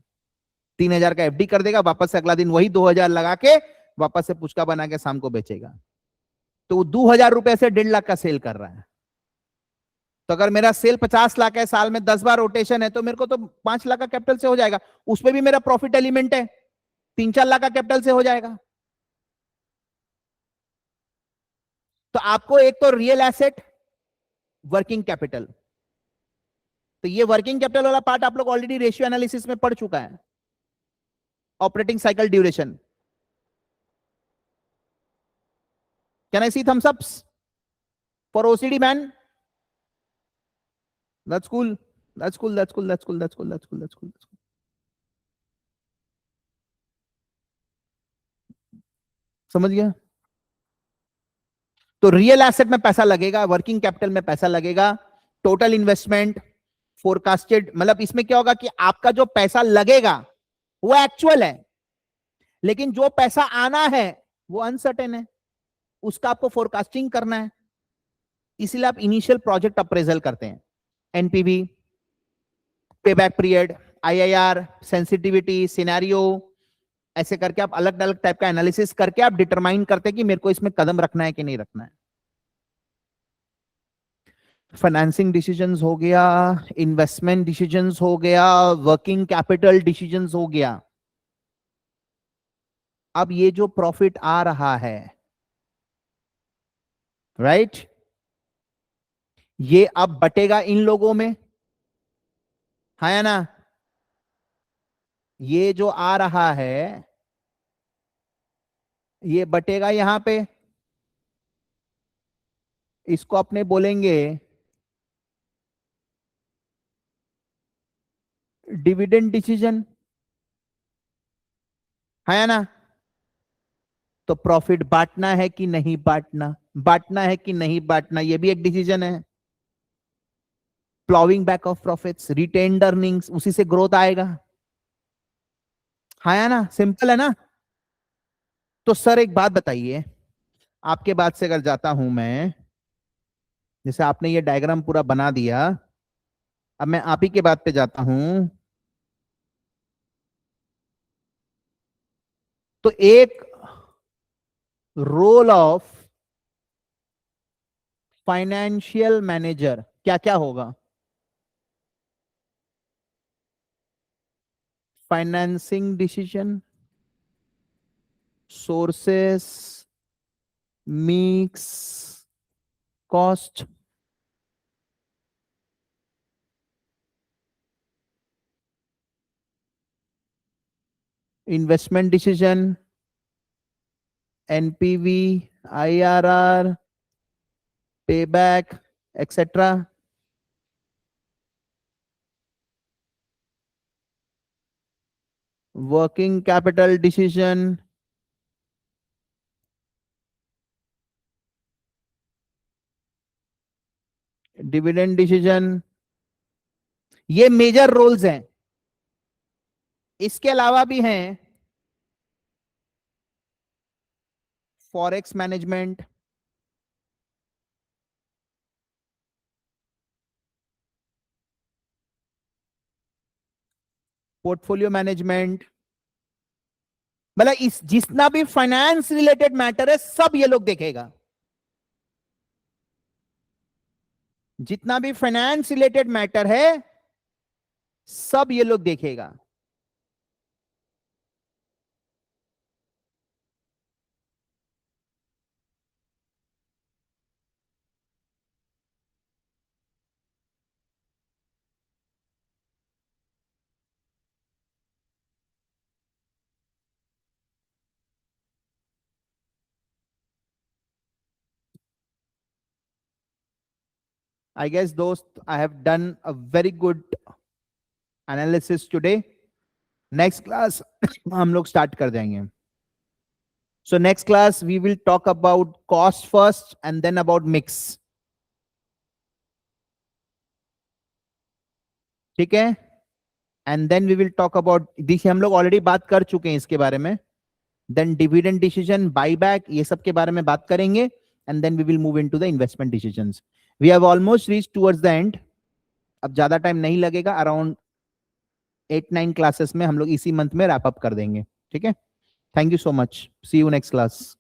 3,000 का एफडी कर देगा, वापस से अगला दिन वही 2,000 लगा के वापस से पुचका बना के शाम को बेचेगा। तो वो 2,000 रुपए से 1.5 लाख का सेल कर रहा है। तो अगर मेरा सेल 50 लाख है, साल में 10 बार रोटेशन है, तो मेरे को तो 5 लाख का कैपिटल से हो जाएगा। उसमें भी मेरा प्रॉफिट एलिमेंट है, 3-4 लाख का कैपिटल से हो जाएगा। तो आपको एक तो रियल एसेट, वर्किंग कैपिटल, तो ये वर्किंग कैपिटल वाला पार्ट आप लोग ऑलरेडी रेशियो एनालिसिस में पढ़ चुका है। Operating cycle duration. Can I see thumbs ups for OCD man? That's cool, that's cool, that's cool, that's cool, that's cool, that's cool, that's cool. समझ गया? तो रियल एसेट में पैसा लगेगा, वर्किंग कैपिटल में पैसा लगेगा, टोटल इन्वेस्टमेंट फोरकास्टेड, मतलब इसमें क्या होगा कि आपका जो पैसा लगेगा वो एक्चुअल है, लेकिन जो पैसा आना है वो अनसर्टेन है, उसका आपको फोरकास्टिंग करना है। इसीलिए आप इनिशियल प्रोजेक्ट अप्रेजल करते हैं, NPV, payback period, IIR, sensitivity, scenario, ऐसे करके आप अलग अलग टाइप का एनालिसिस करके आप डिटरमाइन करते हैं कि मेरे को इसमें कदम रखना है कि नहीं रखना है। फाइनेंसिंग डिसीजंस हो गया, इन्वेस्टमेंट डिसीजंस हो गया, वर्किंग कैपिटल डिसीजंस हो गया। अब ये जो प्रॉफिट आ रहा है, राइट, ये अब बटेगा इन लोगों में, है या ना? ये जो आ रहा है ये बटेगा यहां पे, इसको अपने बोलेंगे डिविडेंड डिसीजन, है या ना? तो प्रॉफिट बांटना है कि नहीं बांटना, बांटना है कि नहीं बांटना, ये भी एक डिसीजन है। Ploughing back of profits, retained earnings, उसी से ग्रोथ आएगा, है ना? सिंपल है ना? तो सर एक बात बताइए, आपके बात से अगर जाता हूं मैं, जैसे आपने ये डायग्राम पूरा बना दिया, अब मैं आप ही के बात पे जाता हूं। तो एक रोल ऑफ फाइनेंशियल मैनेजर क्या क्या होगा? Financing decision, sources, mix, cost, investment decision, NPV, IRR, payback, etcetera. Working capital decision, dividend decision, ये मेजर रोल्स हैं। इसके अलावा भी हैं फॉरेक्स मैनेजमेंट, पोर्टफोलियो मैनेजमेंट, मतलब इस जितना भी फाइनेंस रिलेटेड मैटर है सब ये लोग देखेगा। जितना भी फाइनेंस रिलेटेड मैटर है सब ये लोग देखेगा। I guess दोस्त, I have done a very good analysis today. Next class हम लोग start कर देंगे. So next class we will talk about cost first and then about mix. ठीक है? And then we will talk about this, हम लोग already बात कर चुके हैं इसके बारे में. Then dividend decision, buyback, ये सब के बारे में बात करेंगे. And then we will move into the investment decisions. We have almost reached towards the end. अब ज्यादा टाइम नहीं लगेगा, अराउंड 8-9 क्लासेस में हम लोग इसी मंथ में रैप अप कर देंगे. ठीक है? Thank you so much. See you next class.